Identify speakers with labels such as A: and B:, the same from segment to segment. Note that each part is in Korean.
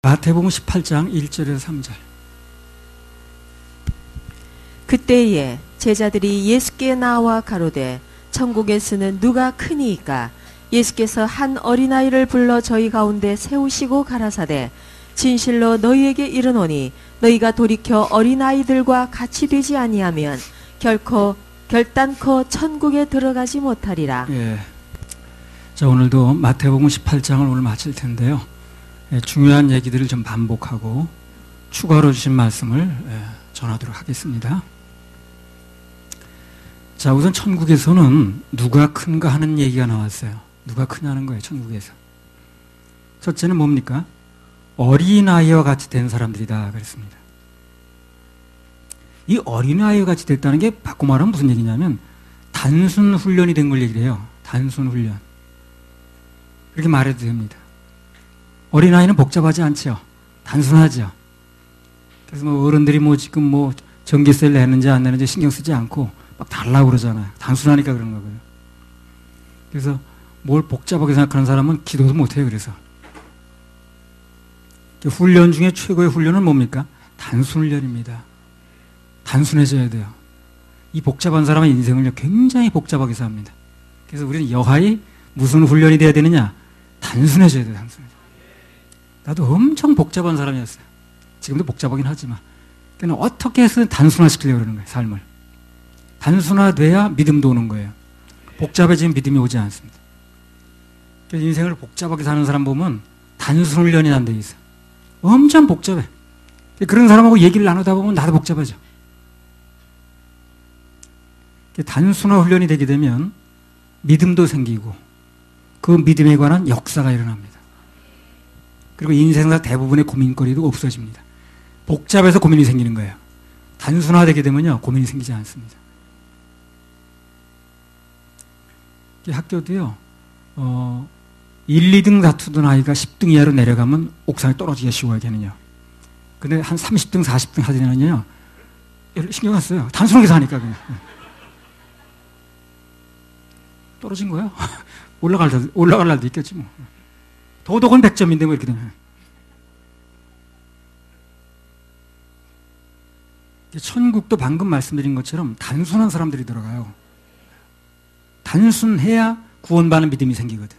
A: 마태복음 18장 1절에서 3절.
B: 그때에 제자들이 예수께 나와 가로되 천국에서는 누가 크니이까? 예수께서 한 어린아이를 불러 저희 가운데 세우시고 가라사대 진실로 너희에게 이르노니 너희가 돌이켜 어린아이들과 같이 되지 아니하면 결단코 천국에 들어가지 못하리라.
A: 예. 자, 오늘도 마태복음 18장을 오늘 마칠 텐데요. 중요한 얘기들을 좀 반복하고 추가로 주신 말씀을 전하도록 하겠습니다. 자, 우선 천국에서는 누가 큰가 하는 얘기가 나왔어요. 누가 크냐는 거예요, 천국에서. 첫째는 뭡니까? 어린아이와 같이 된 사람들이다 그랬습니다. 이 어린아이와 같이 됐다는 게 바꿔 말하면 무슨 얘기냐면 단순 훈련이 된 걸 얘기를 해요. 단순 훈련. 그렇게 말해도 됩니다. 어린아이는 복잡하지 않죠. 단순하죠. 그래서 뭐 어른들이 뭐 지금 뭐 전기세를 내는지 안 내는지 신경 쓰지 않고 막 달라고 그러잖아요. 단순하니까 그런 거고요. 그래서 뭘 복잡하게 생각하는 사람은 기도도 못해요. 그래서 훈련 중에 최고의 훈련은 뭡니까? 단순 훈련입니다. 단순해져야 돼요. 이 복잡한 사람의 인생을 굉장히 복잡하게 삽니다. 그래서 우리는 여하이 무슨 훈련이 돼야 되느냐? 단순해져야 돼요. 단순해져. 나도 엄청 복잡한 사람이었어요. 지금도 복잡하긴 하지만. 그러니까 어떻게 해서 단순화시키려고 그러는 거예요. 삶을. 단순화돼야 믿음도 오는 거예요. 복잡해지면 믿음이 오지 않습니다. 그래서 인생을 복잡하게 사는 사람 보면 단순 훈련이 안 돼 있어요. 엄청 복잡해. 그런 사람하고 얘기를 나누다 보면 나도 복잡하죠. 단순화 훈련이 되게 되면 믿음도 생기고 그 믿음에 관한 역사가 일어납니다. 그리고 인생사 대부분의 고민거리도 없어집니다. 복잡해서 고민이 생기는 거예요. 단순화되게 되면요, 고민이 생기지 않습니다. 학교도요, 1, 2등 다투던 아이가 10등 이하로 내려가면 옥상에 떨어지기가 쉬워요, 걔는요. 근데 한 30등, 40등 하더니요, 신경 안 써요. 단순하게 사니까 그냥. 떨어진 거예요. 올라갈 날도 있겠지 뭐. 도덕은 100점인데 뭐 이렇게 되면. 천국도 방금 말씀드린 것처럼 단순한 사람들이 들어가요. 단순해야 구원받는 믿음이 생기거든.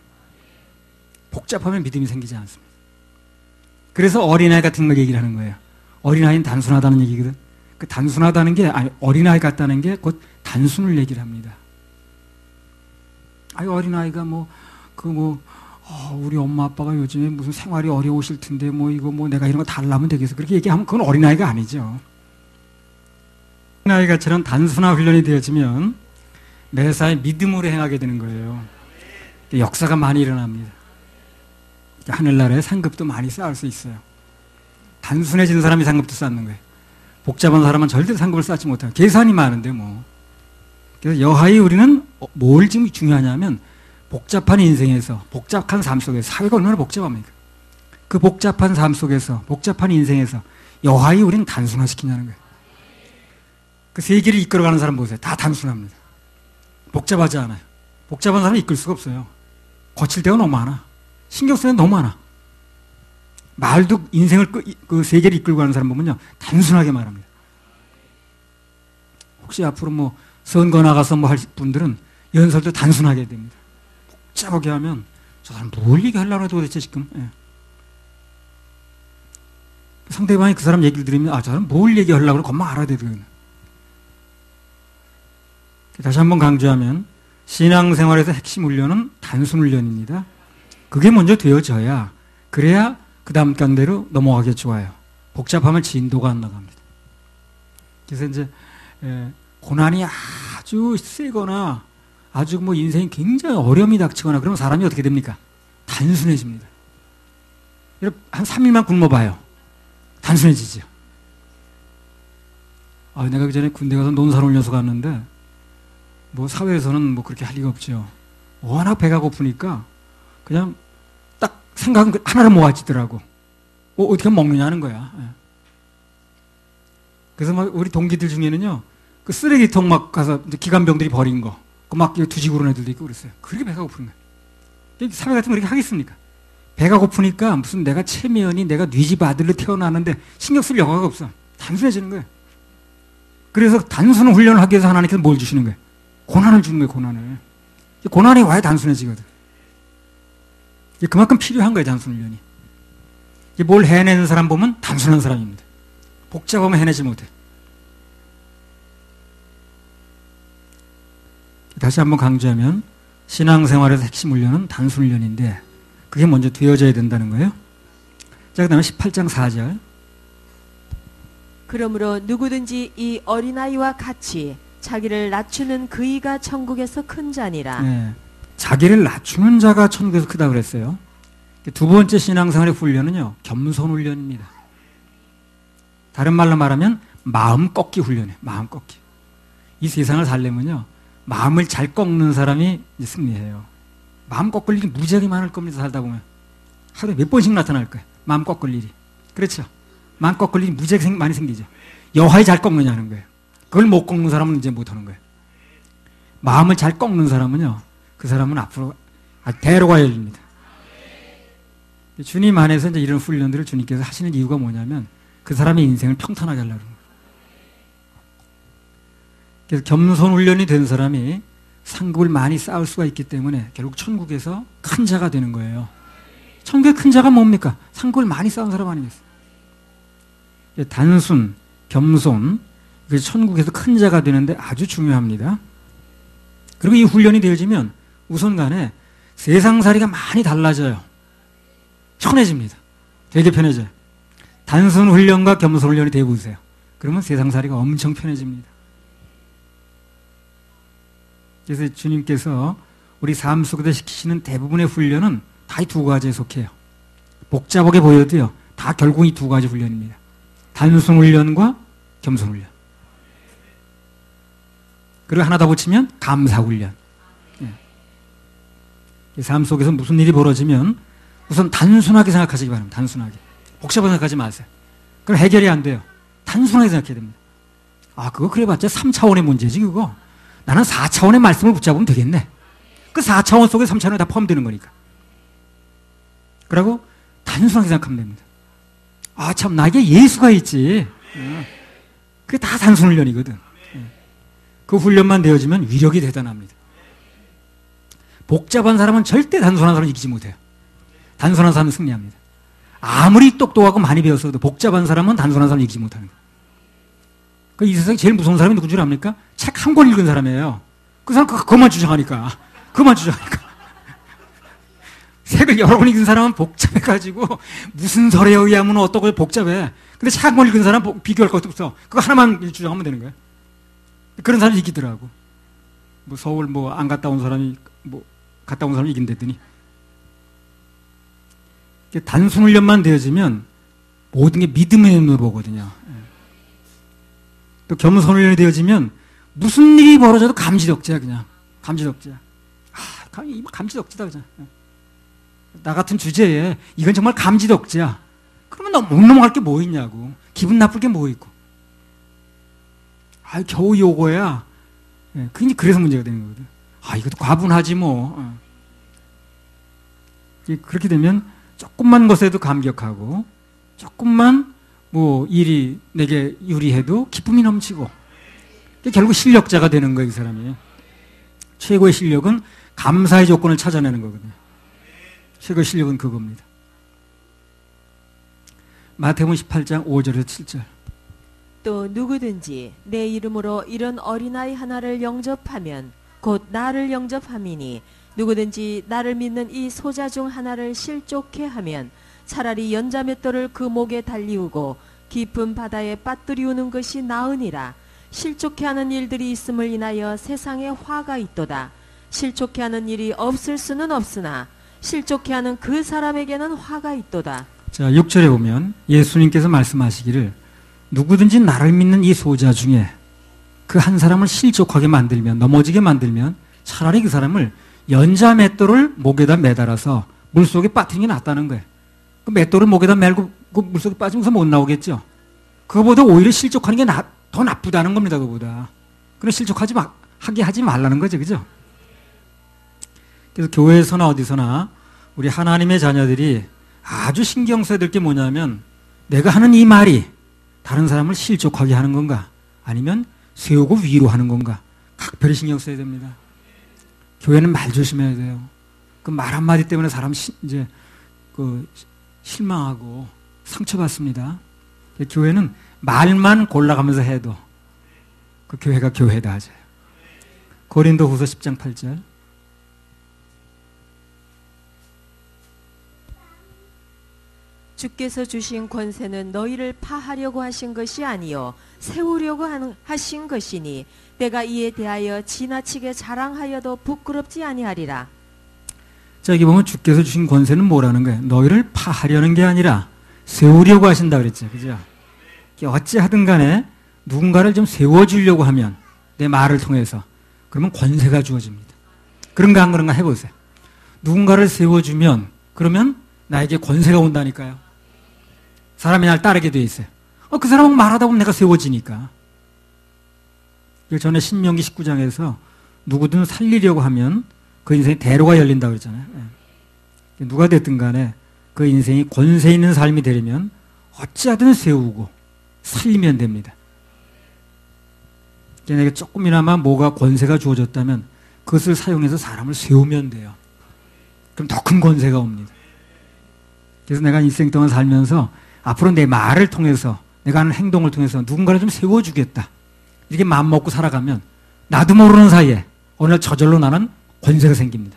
A: 복잡하면 믿음이 생기지 않습니다. 그래서 어린아이 같은 걸 얘기를 하는 거예요. 어린아이는 단순하다는 얘기거든. 그 단순하다는 게, 아니, 어린아이 같다는 게 곧 단순을 얘기를 합니다. 아유, 어린아이가 우리 엄마 아빠가 요즘에 무슨 생활이 어려우실 텐데, 이거 내가 이런 거 달라면 되겠어. 그렇게 얘기하면 그건 어린아이가 아니죠. 어린아이가처럼 단순화 훈련이 되어지면 매사에 믿음으로 행하게 되는 거예요. 역사가 많이 일어납니다. 하늘나라에 상급도 많이 쌓을 수 있어요. 단순해진 사람이 상급도 쌓는 거예요. 복잡한 사람은 절대 상급을 쌓지 못해요. 계산이 많은데 뭐. 그래서 여하이 우리는 뭘 지금 중요하냐면 복잡한 인생에서, 복잡한 삶 속에서, 사회가 얼마나 복잡합니까? 그 복잡한 삶 속에서, 복잡한 인생에서 여하이 우리는 단순화시키냐는 거예요. 그 세계를 이끌어가는 사람 보세요. 다 단순합니다. 복잡하지 않아요. 복잡한 사람은 이끌 수가 없어요. 거칠 때가 너무 많아. 신경 쓰는 게 너무 많아. 말도 인생을 그 세계를 이끌고 가는 사람 보면요, 단순하게 말합니다. 혹시 앞으로 선거 나가서 할 분들은 연설도 단순하게 됩니다. 복잡하게 하면 저 사람 뭘 얘기하려고 해도 도대체 지금. 예. 상대방이 그 사람 얘기를 들으면 저 사람 뭘 얘기하려고 그러고 금방 알아야 되거든요. 다시 한번 강조하면 신앙생활에서 핵심 훈련은 단순 훈련입니다. 그게 먼저 되어져야, 그래야 그 다음 단계로 넘어가기 좋아요. 복잡하면 진도가 안 나갑니다. 그래서 이제 고난이 아주 세거나 아주 인생이 굉장히 어려움이 닥치거나 그러면 사람이 어떻게 됩니까? 단순해집니다. 한 3일만 굶어봐요. 단순해지죠. 내가 그 전에 군대 가서 논산 훈련소 갔는데 사회에서는 그렇게 할 리가 없죠. 워낙 배가 고프니까 그냥 딱 생각은 하나를 모아지더라고. 어떻게 하면 먹느냐는 거야. 그래서 우리 동기들 중에는요, 그 쓰레기통 가서 기관병들이 버린 거, 뒤지고 그런 애들도 있고 그랬어요. 그렇게 배가 고픈 거예요. 사회 같은 거 그렇게 하겠습니까? 배가 고프니까 무슨 내가 체면이 내가 네 집 아들로 태어나는데 신경 쓸 여가가 없어. 단순해지는 거예요. 그래서 단순 훈련을 하기 위해서 하나님께서 뭘 주시는 거예요? 고난을 주는 거예요, 고난을. 고난이 와야 단순해지거든. 그만큼 필요한 거예요, 단순 훈련이. 뭘 해내는 사람 보면 단순한 사람입니다. 복잡하면 해내지 못해. 다시 한번 강조하면 신앙생활에서 핵심 훈련은 단순 훈련인데 그게 먼저 되어져야 된다는 거예요. 자, 그 다음에 18장 4절.
B: 그러므로 누구든지 이 어린아이와 같이 자기를 낮추는 그이가 천국에서 큰 자니라.
A: 네, 자기를 낮추는 자가 천국에서 크다고 그랬어요. 두 번째 신앙생활의 훈련은요, 겸손 훈련입니다. 다른 말로 말하면 마음 꺾기 훈련이에요. 마음 꺾기. 이 세상을 살려면요, 마음을 잘 꺾는 사람이 승리해요. 마음 꺾을 일이 무지하게 많을 겁니다. 살다 보면 하루에 몇 번씩 나타날 거예요. 마음 꺾을 일이. 그렇죠? 마음 꺾을 일이 무지하게 많이 생기죠. 여하에 잘 꺾느냐는 거예요. 그걸 못 꺾는 사람은 이제 못하는 거예요. 마음을 잘 꺾는 사람은요, 그 사람은 앞으로 대로 가야 됩니다. 주님 안에서 이제 이런 훈련들을 주님께서 하시는 이유가 뭐냐면 그 사람의 인생을 평탄하게 하려는 거예요. 그래서 겸손 훈련이 된 사람이 상급을 많이 쌓을 수가 있기 때문에 결국 천국에서 큰 자가 되는 거예요. 천국의 큰 자가 뭡니까? 상급을 많이 쌓은 사람 아니겠어요? 단순, 겸손, 천국에서 큰 자가 되는데 아주 중요합니다. 그리고 이 훈련이 되어지면 우선 간에 세상살이가 많이 달라져요. 편해집니다. 되게 편해져요. 단순 훈련과 겸손 훈련이 되어보세요. 그러면 세상살이가 엄청 편해집니다. 그래서 주님께서 우리 삶 속에서 시키시는 대부분의 훈련은 다 이 두 가지에 속해요. 복잡하게 보여도요, 다 결국 이 두 가지 훈련입니다. 단순 훈련과 겸손 훈련. 그리고 하나 더 붙이면 감사 훈련. 삶 속에서 무슨 일이 벌어지면 우선 단순하게 생각하시기 바랍니다. 단순하게. 복잡하게 생각하지 마세요. 그럼 해결이 안 돼요. 단순하게 생각해야 됩니다. 아, 그거 그래봤자 3차원의 문제지 그거. 나는 4차원의 말씀을 붙잡으면 되겠네. 그 4차원 속에 3차원이 다 포함되는 거니까. 그리고 단순하게 생각하면 됩니다. 아, 참, 나에게 예수가 있지. 그게 다 단순 훈련이거든. 그 훈련만 되어지면 위력이 대단합니다. 복잡한 사람은 절대 단순한 사람을 이기지 못해요. 단순한 사람은 승리합니다. 아무리 똑똑하고 많이 배웠어도 복잡한 사람은 단순한 사람을 이기지 못하는 거예요. 이 세상에 제일 무서운 사람이 누군 줄 압니까? 책 한 권 읽은 사람이에요. 그 사람 그것만 주장하니까. 책을 여러 권 읽은 사람은 복잡해가지고 무슨 설에 의하면 어떻고 복잡해. 근데 책 한 권 읽은 사람은 비교할 것도 없어. 그거 하나만 주장하면 되는 거예요. 그런 사람이 이기더라고. 뭐 서울 뭐 안 갔다 온 사람이 뭐 갔다 온 사람이 이긴댔더니. 단순 훈련만 되어지면 모든 게 믿음의 눈으로 보거든요. 또 겸손 훈련이 되어지면 무슨 일이 벌어져도 감지덕지야 그냥. 감지덕지야. 아, 감지덕지다 그냥. 나 같은 주제에 이건 정말 감지덕지야. 그러면 못 넘어갈 게 뭐 있냐고. 기분 나쁠 게 뭐 있고. 아, 겨우 요거야. 그래서 문제가 되는 거거든. 아, 이것도 과분하지 뭐. 그렇게 되면 조금만 것에도 감격하고 조금만 뭐 일이 내게 유리해도 기쁨이 넘치고 결국 실력자가 되는 거예요, 이 사람이. 최고의 실력은 감사의 조건을 찾아내는 거거든요. 최고의 실력은 그겁니다. 마태복음 18장 5절에서 7절.
B: 또 누구든지 내 이름으로 이런 어린아이 하나를 영접하면 곧 나를 영접함이니 누구든지 나를 믿는 이 소자 중 하나를 실족해 하면 차라리 연자맷돌을 그 목에 달리우고 깊은 바다에 빠뜨리우는 것이 나으니라. 실족해 하는 일들이 있음을 인하여 세상에 화가 있도다. 실족해 하는 일이 없을 수는 없으나 실족해 하는 그 사람에게는 화가 있도다.
A: 자, 6절에 보면 예수님께서 말씀하시기를 누구든지 나를 믿는 이 소자 중에 그 한 사람을 실족하게 만들면, 넘어지게 만들면 차라리 그 사람을 연자 맷돌을 목에다 매달아서 물속에 빠뜨리는 게 낫다는 거예요. 그 맷돌을 목에다 매고 그 물속에 빠지면서 못 나오겠죠. 그거보다 오히려 실족하는 게 더 나쁘다는 겁니다. 그거보다. 그럼 하게 하지 말라는 거죠. 그죠? 그래서 교회에서나 어디서나 우리 하나님의 자녀들이 아주 신경 써야 될 게 뭐냐면 내가 하는 이 말이 다른 사람을 실족하게 하는 건가 아니면 세우고 위로하는 건가 각별히 신경 써야 됩니다. 교회는 말 조심해야 돼요. 그 말 한마디 때문에 사람 이제 실망하고 상처받습니다. 교회는 말만 골라가면서 해도 그 교회가 교회다 하죠. 고린도후서 10장 8절.
B: 주께서 주신 권세는 너희를 파하려고 하신 것이 아니요 세우려고 하신 것이니 내가 이에 대하여 지나치게 자랑하여도 부끄럽지 아니하리라.
A: 자, 여기 보면 주께서 주신 권세는 뭐라는 거예요? 너희를 파하려는 게 아니라 세우려고 하신다 그랬죠. 그죠? 어찌하든 간에 누군가를 좀 세워주려고 하면 내 말을 통해서 그러면 권세가 주어집니다. 그런가 안 그런가 해보세요. 누군가를 세워주면 그러면 나에게 권세가 온다니까요. 사람이 날 따르게 돼 있어요. 그 사람하고 말하다 보면 내가 세워지니까. 전에 신명기 19장에서 누구든 살리려고 하면 그 인생에 대로가 열린다고 그랬잖아요. 누가 됐든 간에 그 인생이 권세 있는 삶이 되려면 어찌하든 세우고 살리면 됩니다. 내게 조금이나마 뭐가 권세가 주어졌다면 그것을 사용해서 사람을 세우면 돼요. 그럼 더 큰 권세가 옵니다. 그래서 내가 일생 동안 살면서 앞으로 내 말을 통해서 내가 하는 행동을 통해서 누군가를 좀 세워주겠다. 이렇게 마음먹고 살아가면 나도 모르는 사이에 어느 날 저절로 나는 권세가 생깁니다.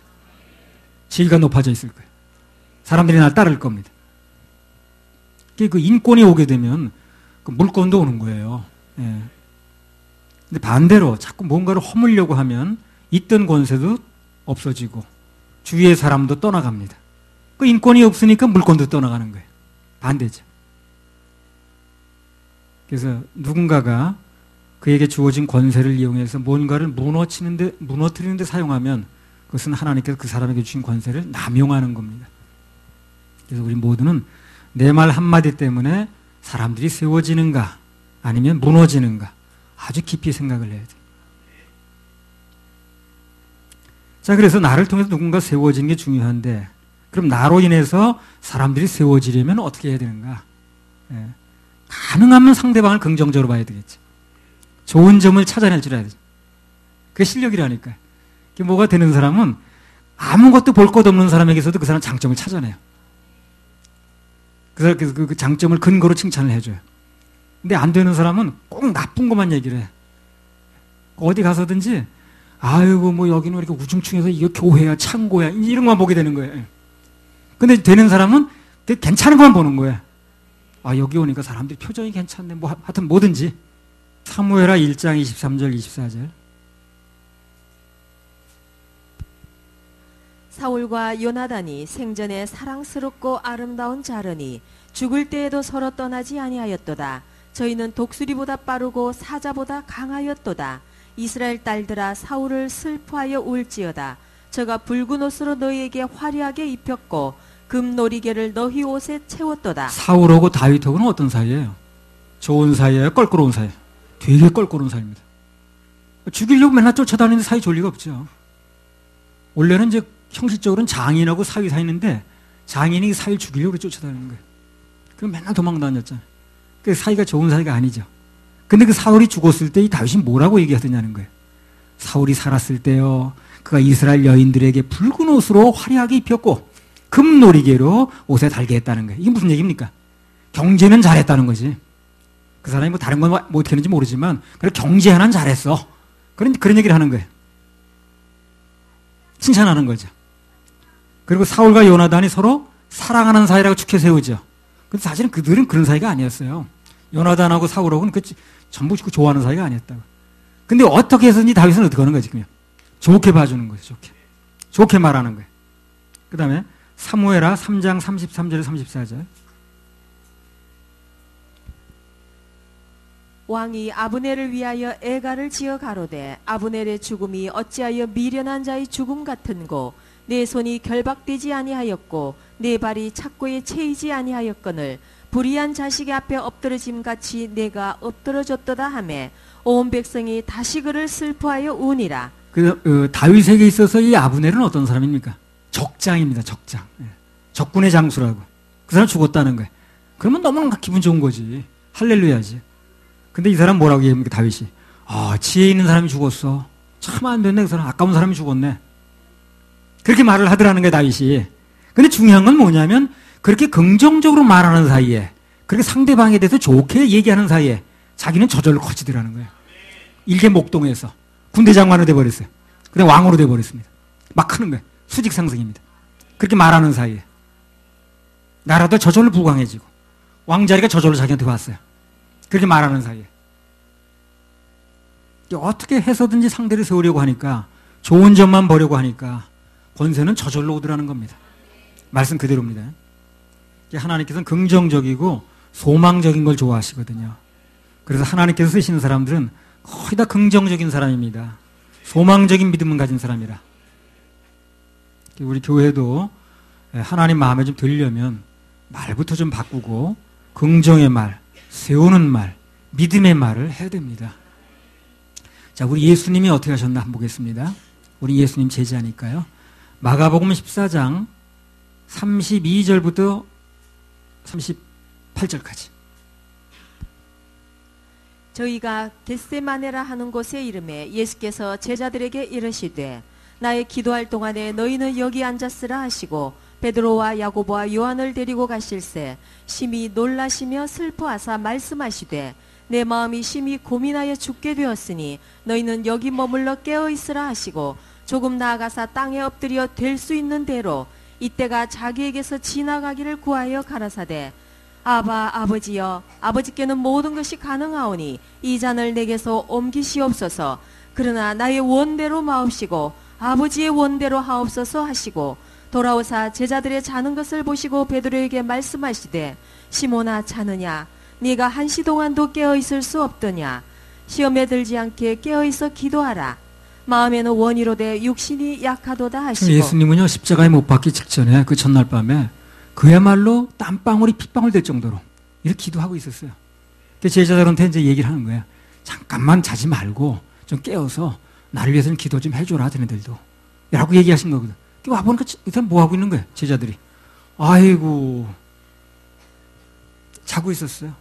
A: 지위가 높아져 있을 거예요. 사람들이 날 따를 겁니다. 그 인권이 오게 되면 그 물권도 오는 거예요. 예. 근데 반대로 자꾸 뭔가를 허물려고 하면 있던 권세도 없어지고 주위의 사람도 떠나갑니다. 그 인권이 없으니까 물권도 떠나가는 거예요. 반대죠. 그래서 누군가가 그에게 주어진 권세를 이용해서 뭔가를 무너뜨리는 데 사용하면 그것은 하나님께서 그 사람에게 주신 권세를 남용하는 겁니다. 그래서 우리 모두는 내 말 한마디 때문에 사람들이 세워지는가 아니면 무너지는가 아주 깊이 생각을 해야 돼요. 자, 그래서 나를 통해서 누군가 세워지는 게 중요한데 그럼 나로 인해서 사람들이 세워지려면 어떻게 해야 되는가? 예. 가능하면 상대방을 긍정적으로 봐야 되겠죠. 좋은 점을 찾아낼 줄 알아야 되죠. 그게 실력이라니까요. 그게 뭐가 되는 사람은 아무것도 볼 것 없는 사람에게서도 그 사람 장점을 찾아내요. 그래서 그 장점을 근거로 칭찬을 해줘요. 근데 안 되는 사람은 꼭 나쁜 것만 얘기를 해. 어디 가서든지 아이고 뭐 여기는 이렇게 우중충해서 이거 교회야 창고야 이런 것만 보게 되는 거예요. 근데 되는 사람은 되게 괜찮은 것만 보는 거예요. 아, 여기 오니까 사람들이 표정이 괜찮네. 뭐 하여튼 뭐든지. 사무엘하 1장 23절 24절.
B: 사울과 요나단이 생전에 사랑스럽고 아름다운 자르니 죽을 때에도 서로 떠나지 아니하였도다. 저희는 독수리보다 빠르고 사자보다 강하였도다. 이스라엘 딸들아 사울을 슬퍼하여 울지어다. 저가 붉은 옷으로 너희에게 화려하게 입혔고 금놀이개를 너희 옷에 채웠도다.
A: 사울하고 다윗하고는 어떤 사이예요? 좋은 사이예요? 껄끄러운 사이예요? 되게 껄끄러운 사이입니다. 죽이려고 맨날 쫓아다니는데 사이 좋을 리가 없죠. 원래는 이제 형식적으로는 장인하고 사위 사이인데 장인이 사위를 죽이려고 쫓아다니는 거예요. 그럼 맨날 도망다녔잖아요. 그 사이가 좋은 사이가 아니죠. 근데 그 사울이 죽었을 때 이 다윗이 뭐라고 얘기하더냐는 거예요. 사울이 살았을 때요, 그가 이스라엘 여인들에게 붉은 옷으로 화려하게 입혔고 금놀이개로 옷에 달게 했다는 거예요. 이게 무슨 얘기입니까? 경제는 잘했다는 거지. 그 사람이 뭐 다른 건 뭐 어떻게 했는지 모르지만 그래 경제 하나는 잘했어. 그런 얘기를 하는 거예요. 칭찬하는 거죠. 그리고 사울과 요나단이 서로 사랑하는 사이라고 축해 세우죠. 근데 사실은 그들은 그런 사이가 아니었어요. 요나단하고 사울하고는 전부 좋아하는 사이가 아니었다고. 근데 어떻게 해서든지 다윗은 어떻게 하는 거야 지금? 좋게 봐주는 거죠. 좋게 말하는 거예요. 그 다음에 사무엘하 3장 33절 34절.
B: 왕이 아브넬을 위하여 애가를 지어 가로되 아브넬의 죽음이 어찌하여 미련한 자의 죽음 같은고 내 손이 결박되지 아니하였고 내 발이 착고에 채이지 아니하였거늘 불의한 자식의 앞에 엎드러짐 같이 내가 엎드러졌도다 하매 온 백성이 다시 그를 슬퍼하여 우니라.
A: 다윗에게 있어서 이 아브넬은 어떤 사람입니까? 적장입니다. 적장. 적군의 장수라고. 그 사람 죽었다는 거예요. 그러면 너무나 기분 좋은 거지. 할렐루야지. 근데 이 사람 뭐라고 얘기합니까? 다윗이. 지혜 있는 사람이 죽었어. 참 안 됐네. 그 사람 아까운 사람이 죽었네. 그렇게 말을 하더라는 거예요. 다윗이. 근데 중요한 건 뭐냐면 그렇게 긍정적으로 말하는 사이에, 그렇게 상대방에 대해서 좋게 얘기하는 사이에 자기는 저절로 커지더라는 거예요. 일개 목동에서 군대 장관으로 돼버렸어요. 그다음 왕으로 돼버렸습니다. 막 크는 거예요. 수직 상승입니다. 그렇게 말하는 사이에 나라도 저절로 부강해지고 왕자리가 저절로 자기한테 왔어요. 그렇게 말하는 사이에 어떻게 해서든지 상대를 세우려고 하니까, 좋은 점만 보려고 하니까 권세는 저절로 오더라는 겁니다. 말씀 그대로입니다. 하나님께서는 긍정적이고 소망적인 걸 좋아하시거든요. 그래서 하나님께서 쓰시는 사람들은 거의 다 긍정적인 사람입니다. 소망적인 믿음을 가진 사람이라. 우리 교회도 하나님 마음에 좀 들려면 말부터 좀 바꾸고 긍정의 말, 세우는 말, 믿음의 말을 해야 됩니다. 자, 우리 예수님이 어떻게 하셨나 한번 보겠습니다. 우리 예수님 제자니까요. 마가복음 14장 32절부터 38절까지.
B: 저희가 겟세마네라 하는 곳에 이름에 예수께서 제자들에게 이르시되 나의 기도할 동안에 너희는 여기 앉았으라 하시고 베드로와 야고보와 요한을 데리고 가실새 심히 놀라시며 슬퍼하사 말씀하시되 내 마음이 심히 고민하여 죽게 되었으니 너희는 여기 머물러 깨어있으라 하시고 조금 나아가사 땅에 엎드려 될 수 있는 대로 이때가 자기에게서 지나가기를 구하여 가라사대 아바 아버지여 아버지께는 모든 것이 가능하오니 이 잔을 내게서 옮기시옵소서. 그러나 나의 원대로 마옵시고 아버지의 원대로 하옵소서 하시고 돌아오사 제자들의 자는 것을 보시고 베드로에게 말씀하시되 시몬아 자느냐 네가 한시 동안도 깨어있을 수 없더냐. 시험에 들지 않게 깨어있어 기도하라. 마음에는 원이로되 육신이 약하도다 하시고.
A: 예수님은요 십자가에 못 박기 직전에 그 전날 밤에 그야말로 땀방울이 핏방울 될 정도로 이렇게 기도하고 있었어요. 제자들한테 이제 얘기를 하는 거예요. 잠깐만 자지 말고 좀 깨어서 나를 위해서 좀 기도 좀 해줘라, 너네들도. 라고 얘기하신 거거든. 와보니까 이 사람 뭐 하고 있는 거예요, 제자들이. 아이고, 자고 있었어요.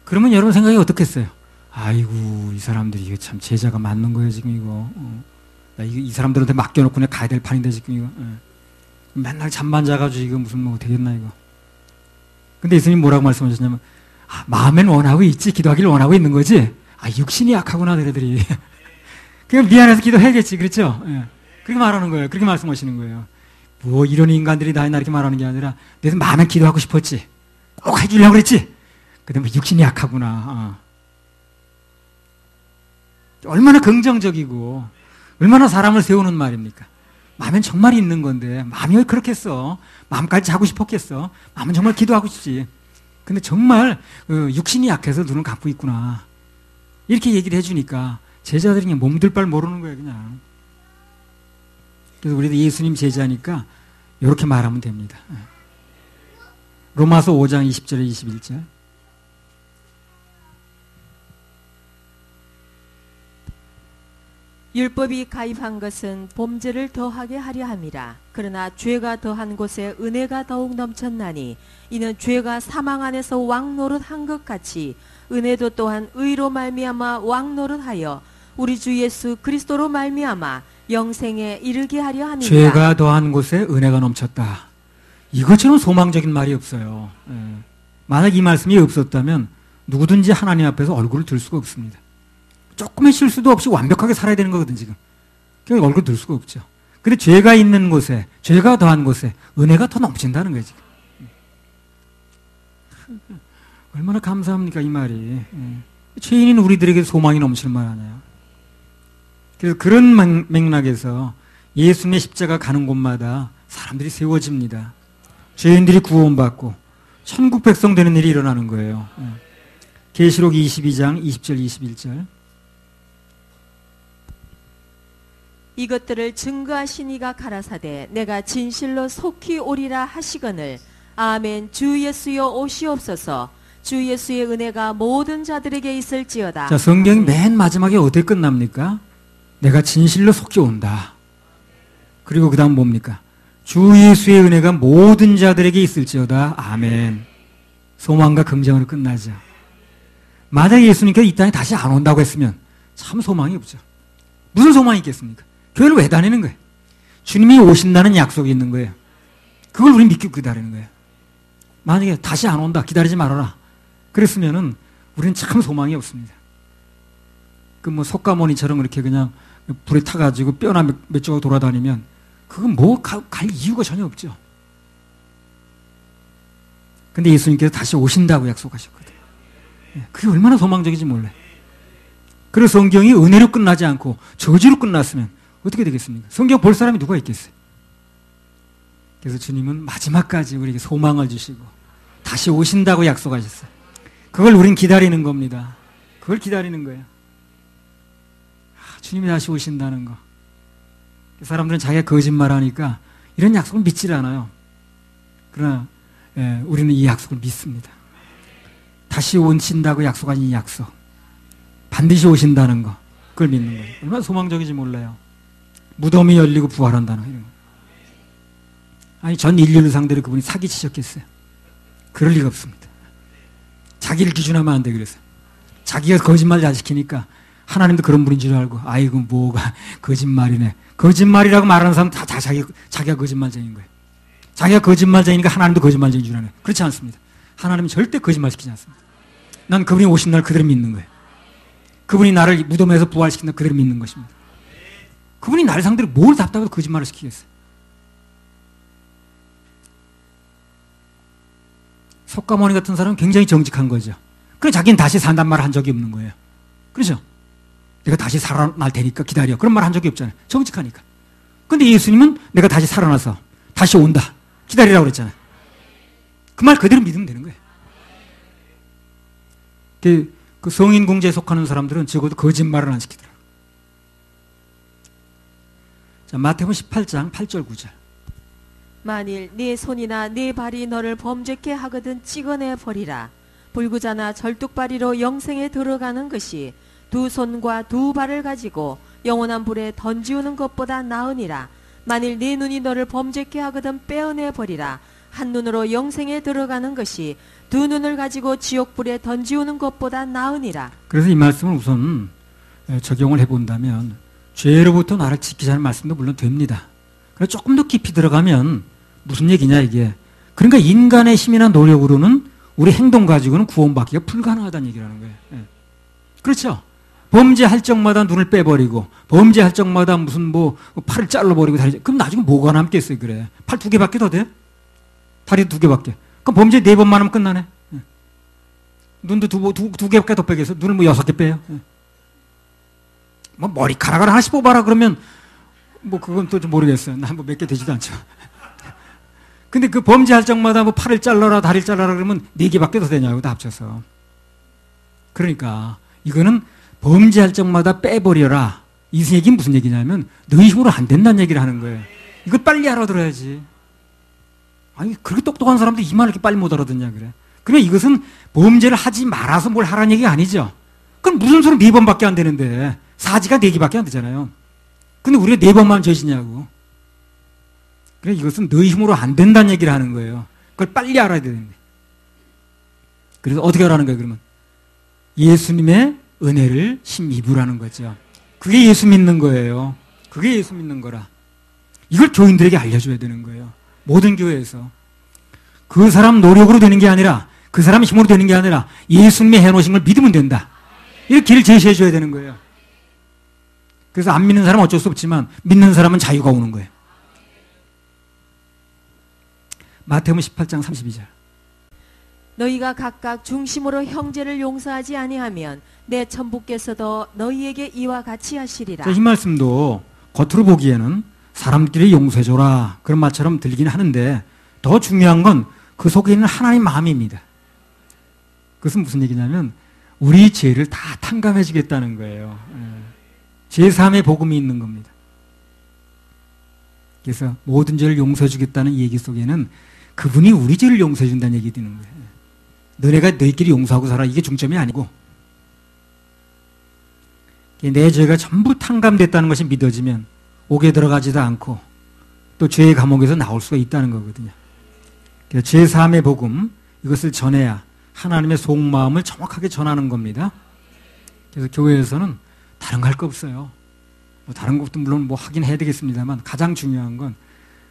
A: 그러면 여러분 생각이 어떻겠어요? 아이고, 이 사람들이 이게 참 제자가 맞는 거예요, 지금 이거. 이 사람들한테 맡겨놓고 그냥 가야 될 판인데, 지금 이거. 맨날 잠만 자가지고 이거 무슨 뭐 되겠나, 이거. 근데 예수님 뭐라고 말씀하셨냐면, 마음엔 원하고 있지, 기도하기를 원하고 있는 거지. 육신이 약하구나, 너희들이. 그냥 미안해서 기도해야겠지, 그렇죠? 그렇게 말하는 거예요. 그렇게 말씀하시는 거예요. 뭐 이런 인간들이 다 이렇게 말하는 게 아니라 너희들 마음에 기도하고 싶었지. 꼭 해주려고 그랬지. 근데 뭐 육신이 약하구나. 얼마나 긍정적이고 얼마나 사람을 세우는 말입니까? 마음엔 정말 있는 건데 마음이 왜 그렇겠어? 마음까지 자고 싶었겠어? 마음은 정말 기도하고 싶지. 근데 정말 육신이 약해서 눈을 감고 있구나. 이렇게 얘기를 해주니까 제자들이 그냥 몸둘 바를 모르는 거예요, 그냥. 그래서 우리도 예수님 제자니까 이렇게 말하면 됩니다. 로마서 5장 20절에 21절.
B: 율법이 가입한 것은 범죄를 더하게 하려 함이라. 그러나 죄가 더한 곳에 은혜가 더욱 넘쳤나니 이는 죄가 사망 안에서 왕노릇한 것 같이 은혜도 또한 의로 말미암아 왕노릇하여 우리 주 예수 그리스도로 말미암아 영생에 이르게 하려 함이라.
A: 죄가 더한 곳에 은혜가 넘쳤다. 이것처럼 소망적인 말이 없어요. 만약 이 말씀이 없었다면 누구든지 하나님 앞에서 얼굴을 들 수가 없습니다. 조금의 실수도 없이 완벽하게 살아야 되는 거거든, 지금. 그러니까 얼굴 들 수가 없죠. 근데 죄가 있는 곳에, 죄가 더한 곳에 은혜가 더 넘친다는 거예요, 지금. 얼마나 감사합니까, 이 말이. 죄인인 우리들에게 소망이 넘칠 말 아니에요. 그래서 그런 맥락에서 예수님의 십자가 가는 곳마다 사람들이 세워집니다. 죄인들이 구원받고 천국 백성 되는 일이 일어나는 거예요. 계시록 22장 20절 21절.
B: 이것들을 증거하시니가 가라사대 내가 진실로 속히 오리라 하시거늘 아멘. 주 예수여 오시옵소서. 주 예수의 은혜가 모든 자들에게 있을지어다.
A: 자, 성경이 맨 마지막에 어떻게 끝납니까? 내가 진실로 속히 온다. 그리고 그 다음 뭡니까? 주 예수의 은혜가 모든 자들에게 있을지어다. 아멘. 소망과 긍정으로 끝나죠. 만약에 예수님께서 이 땅에 다시 안 온다고 했으면 참 소망이 없죠. 무슨 소망이 있겠습니까? 교회를 왜 다니는 거예요? 주님이 오신다는 약속이 있는 거예요. 그걸 우리 믿고 기다리는 거예요. 만약에 다시 안 온다, 기다리지 말아라. 그랬으면은 우리는 참 소망이 없습니다. 그 뭐 석가모니처럼 그렇게 그냥 불에 타가지고 뼈나 몇 조각 돌아다니면 그건 뭐 갈 이유가 전혀 없죠. 근데 예수님께서 다시 오신다고 약속하셨거든요. 그게 얼마나 소망적인지 몰라요. 그래서 성경이 은혜로 끝나지 않고 저주로 끝났으면 어떻게 되겠습니까? 성경 볼 사람이 누가 있겠어요? 그래서 주님은 마지막까지 우리에게 소망을 주시고 다시 오신다고 약속하셨어요. 그걸 우린 기다리는 겁니다. 그걸 기다리는 거예요. 주님이 다시 오신다는 거. 사람들은 자기가 거짓말하니까 이런 약속을 믿질 않아요. 그러나 우리는 이 약속을 믿습니다. 다시 오신다고 약속한 이 약속, 반드시 오신다는 거, 그걸 믿는 거예요. 얼마나 소망적인지 몰라요. 무덤이 열리고 부활한다는 거, 이런 거. 아니, 전 인류를 상대로 그분이 사기치셨겠어요? 그럴 리가 없습니다. 자기를 기준하면 안 돼 그랬어요. 자기가 거짓말 잘 시키니까 하나님도 그런 분인 줄 알고, 아이고 뭐가 거짓말이네. 거짓말이라고 말하는 사람은 다 자기가 거짓말쟁인 거예요. 자기가 거짓말쟁이니까 하나님도 거짓말쟁인 줄 아는 거예요. 그렇지 않습니다. 하나님은 절대 거짓말 시키지 않습니다. 난 그분이 오신 날 그대로 믿는 거예요. 그분이 나를 무덤에서 부활시킨다 그대로 믿는 것입니다. 그분이 나를 상대로 뭘 답답해도 거짓말을 시키겠어요. 석가모니 같은 사람은 굉장히 정직한 거죠. 그래 자기는 다시 산단 말을 한 적이 없는 거예요. 그렇죠? 내가 다시 살아날 테니까 기다려. 그런 말 한 적이 없잖아요. 정직하니까. 근데 예수님은 내가 다시 살아나서 다시 온다. 기다리라고 그랬잖아요. 그 말 그대로 믿으면 되는 거예요. 그 성인 공제에 속하는 사람들은 적어도 거짓말을 안 시키더라고요. 자, 마태복음 18장 8절 9절.
B: 만일 네 손이나 네 발이 너를 범죄케 하거든 찍어내 버리라. 불구자나 절뚝발이로 영생에 들어가는 것이 두 손과 두 발을 가지고 영원한 불에 던지우는 것보다 나으니라. 만일 네 눈이 너를 범죄케 하거든 빼어내 버리라. 한 눈으로 영생에 들어가는 것이 두 눈을 가지고 지옥불에 던지우는 것보다 나으니라.
A: 그래서 이 말씀을 우선 적용을 해본다면 죄로부터 나를 지키자는 말씀도 물론 됩니다. 그래서 조금 더 깊이 들어가면 무슨 얘기냐 이게. 그러니까 인간의 힘이나 노력으로는 우리 행동 가지고는 구원받기가 불가능하다는 얘기라는 거예요. 그렇죠? 범죄할 적마다 눈을 빼버리고 범죄할 적마다 무슨 뭐 팔을 잘라버리고 다리, 그럼 나중에 뭐가 남겠어요? 그래. 팔 2개밖에 더 돼? 다리 2개밖에. 그럼 범죄 4번만 하면 끝나네. 눈도 두 개밖에 더 빼겠어. 눈을 뭐 6개 빼요. 뭐 머리카락을 하나씩 뽑아라 그러면 뭐 그건 또 좀 모르겠어요. 난 뭐 몇 개 되지도 않죠. 근데 그 범죄할 적마다 뭐 팔을 잘라라 다리를 잘라라 그러면 4개밖에 더 되냐고 다 합쳐서. 그러니까 이거는 범죄할 적마다 빼버려라. 이 얘기는 무슨 얘기냐면 너희 힘으로 안 된다는 얘기를 하는 거예요. 이걸 빨리 알아들어야지. 아니 그렇게 똑똑한 사람들 이 말을 이렇게 빨리 못 알아듣냐 그래. 그러면 이것은 범죄를 하지 말아서 뭘 하라는 얘기가 아니죠. 그럼 무슨 소리 4번밖에 안 되는데 사지가 4개밖에 안 되잖아요. 근데 우리가 4번만 죄지냐고. 그래 이것은 너희 힘으로 안 된다는 얘기를 하는 거예요. 그걸 빨리 알아야 되는데. 그래서 어떻게 하라는 거예요 그러면? 예수님의 은혜를 힘입으라는 거죠. 그게 예수 믿는 거예요. 그게 예수 믿는 거라. 이걸 교인들에게 알려줘야 되는 거예요. 모든 교회에서. 그 사람 노력으로 되는 게 아니라 그 사람 힘으로 되는 게 아니라 예수님의 해놓으신 걸 믿으면 된다. 이렇게 길을 제시해 줘야 되는 거예요. 그래서 안 믿는 사람은 어쩔 수 없지만 믿는 사람은 자유가 오는 거예요. 마태복음 18장 32절.
B: 너희가 각각 중심으로 형제를 용서하지 아니하면 내 천부께서도 너희에게 이와 같이 하시리라.
A: 자, 이 말씀도 겉으로 보기에는 사람들이 용서해줘라 그런 말처럼 들리긴 하는데 더 중요한 건 그 속에 있는 하나님 마음입니다. 그것은 무슨 얘기냐면 우리 죄를 다 탕감해 주겠다는 거예요. 제3의 복음이 있는 겁니다. 그래서 모든 죄를 용서해 주겠다는 얘기 속에는 그분이 우리 죄를 용서해 준다는 얘기 드는 거예요. 너네가 너희끼리 용서하고 살아 이게 중점이 아니고 내 죄가 전부 탕감됐다는 것이 믿어지면 옥에 들어가지도 않고 또 죄의 감옥에서 나올 수가 있다는 거거든요. 제3의 복음, 이것을 전해야 하나님의 속마음을 정확하게 전하는 겁니다. 그래서 교회에서는 다른 거 할 거 없어요. 뭐 다른 것도 물론 뭐 하긴 해야 되겠습니다만 가장 중요한 건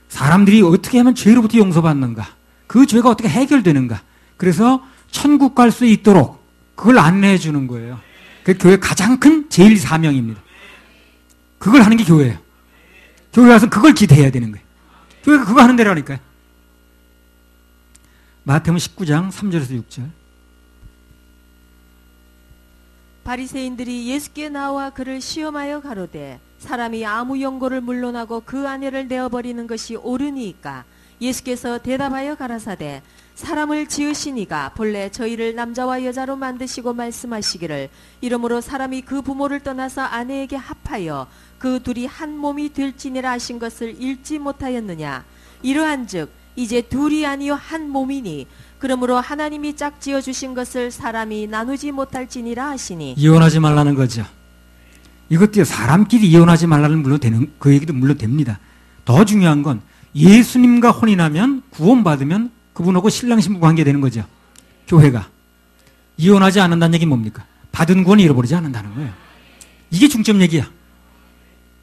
A: 사람들이 어떻게 하면 죄로부터 용서받는가, 그 죄가 어떻게 해결되는가, 그래서 천국 갈 수 있도록 그걸 안내해 주는 거예요. 그게 교회의 가장 큰 제일 사명입니다. 그걸 하는 게 교회예요. 교회 와서 그걸 기대해야 되는 거예요. 교회가 그거 하는 데라니까요. 마태복음 19장 3절에서 6절.
B: 바리새인들이 예수께 나와 그를 시험하여 가로되 사람이 아무 연고를 물론하고 그 아내를 내어버리는 것이 옳으니까. 예수께서 대답하여 가라사대 사람을 지으시니가 본래 저희를 남자와 여자로 만드시고 말씀하시기를 이러므로 사람이 그 부모를 떠나서 아내에게 합하여 그 둘이 한 몸이 될지니라 하신 것을 읽지 못하였느냐. 이러한즉 이제 둘이 아니요 한 몸이니 그러므로 하나님이 짝지어 주신 것을 사람이 나누지 못할지니라 하시니.
A: 이혼하지 말라는 거죠. 이것도 사람끼리 이혼하지 말라는 물론 되는 그 얘기도 물론 됩니다. 더 중요한 건 예수님과 혼인하면 구원받으면 그분하고 신랑 신부 관계 되는 거죠. 교회가 이혼하지 않는다는 얘기는 뭡니까? 받은 구원 잃어버리지 않는다는 거예요. 이게 중점 얘기야.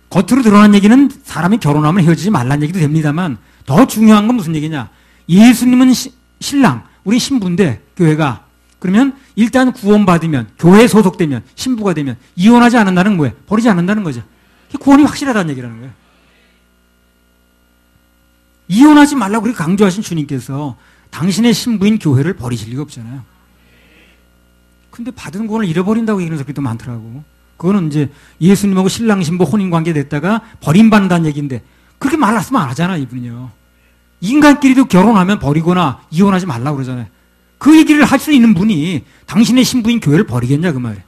A: 겉으로 드러난 얘기는 사람이 결혼하면 헤어지지 말라는 얘기도 됩니다만 더 중요한 건 무슨 얘기냐? 예수님은 신랑, 우리 신부인데 교회가 그러면 일단 구원받으면 교회에 소속되면 신부가 되면 이혼하지 않는다는 거예요. 버리지 않는다는 거죠. 구원이 확실하다는 얘기라는 거예요. 이혼하지 말라고 그렇게 강조하신 주님께서 당신의 신부인 교회를 버리실 리가 없잖아요. 근데 받은 구원을 잃어버린다고 얘기하는 사람도 많더라고. 그거는 이제 예수님하고 신랑 신부 혼인 관계 됐다가 버림받는다는 얘기인데 그렇게 말랐으면 안 하잖아, 이분이요. 인간끼리도 결혼하면 버리거나 이혼하지 말라고 그러잖아요. 그 얘기를 할 수 있는 분이 당신의 신부인 교회를 버리겠냐 그 말이에요.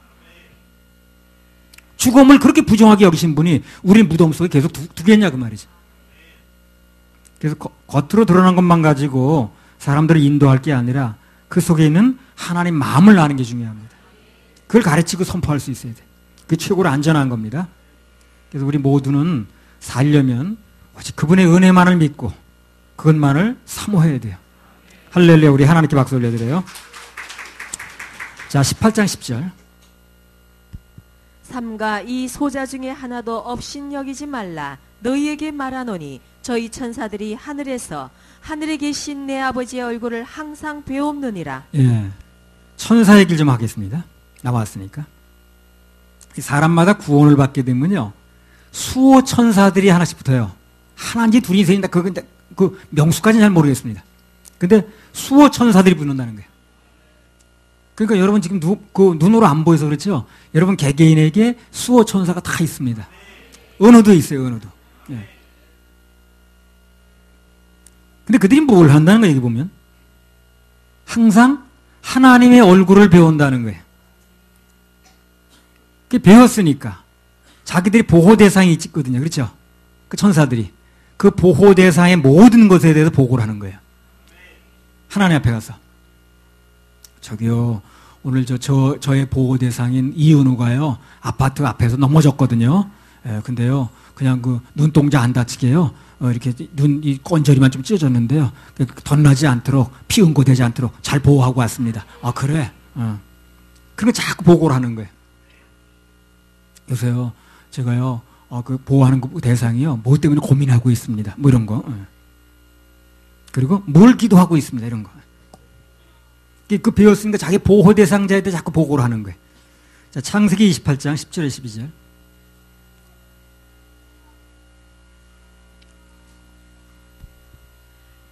A: 죽음을 그렇게 부정하게 여기신 분이 우리 무덤 속에 계속 두겠냐 그 말이죠. 그래서 겉으로 드러난 것만 가지고 사람들을 인도할 게 아니라 그 속에 있는 하나님 마음을 아는 게 중요합니다. 그걸 가르치고 선포할 수 있어야 돼. 그게 최고로 안전한 겁니다. 그래서 우리 모두는 살려면 오직 그분의 은혜만을 믿고 그것만을 사모해야 돼요. 할렐루야. 우리 하나님께 박수 올려드려요. 자, 18장 10절.
B: 삼가 이 소자 중에 하나도 업신여기지 말라. 너희에게 말하노니 저희 천사들이 하늘에서 하늘에 계신 내 아버지의 얼굴을 항상 배옵느니라.
A: 예, 천사 얘기를 좀 하겠습니다. 나왔으니까. 사람마다 구원을 받게 되면요 수호 천사들이 하나씩 붙어요. 하나인지 둘이 셋인지 그 명수까지는 잘 모르겠습니다. 근데 수호 천사들이 붙는다는 거예요. 그러니까 여러분 지금 그 눈으로 안 보여서 그렇죠. 여러분 개개인에게 수호 천사가 다 있습니다. 언어도 있어요. 언어도. 예. 근데 그들이 뭘 한다는 거예요, 여기 보면? 항상 하나님의 얼굴을 배운다는 거예요. 그게 배웠으니까. 자기들이 보호 대상이 있거든요. 그렇죠? 그 천사들이. 그 보호 대상의 모든 것에 대해서 보고를 하는 거예요. 하나님 앞에 가서. 저기요, 오늘 저의 보호 대상인 이은우가요, 아파트 앞에서 넘어졌거든요. 예, 근데요, 그냥 그 눈동자 안 다치게요. 이렇게 이 건저리만 좀 찢어졌는데요. 덧나지 않도록, 피 응고되지 않도록 잘 보호하고 왔습니다. 아, 그래? 그런 거 자꾸 보고를 하는 거예요. 요새요, 제가요, 그 보호하는 그 대상이요, 뭐 때문에 고민하고 있습니다. 뭐 이런 거. 그리고 뭘 기도하고 있습니다. 이런 거. 그 배웠으니까 자기 보호 대상자에 대해 자꾸 보고를 하는 거예요. 자, 창세기 28장 10절에 12절.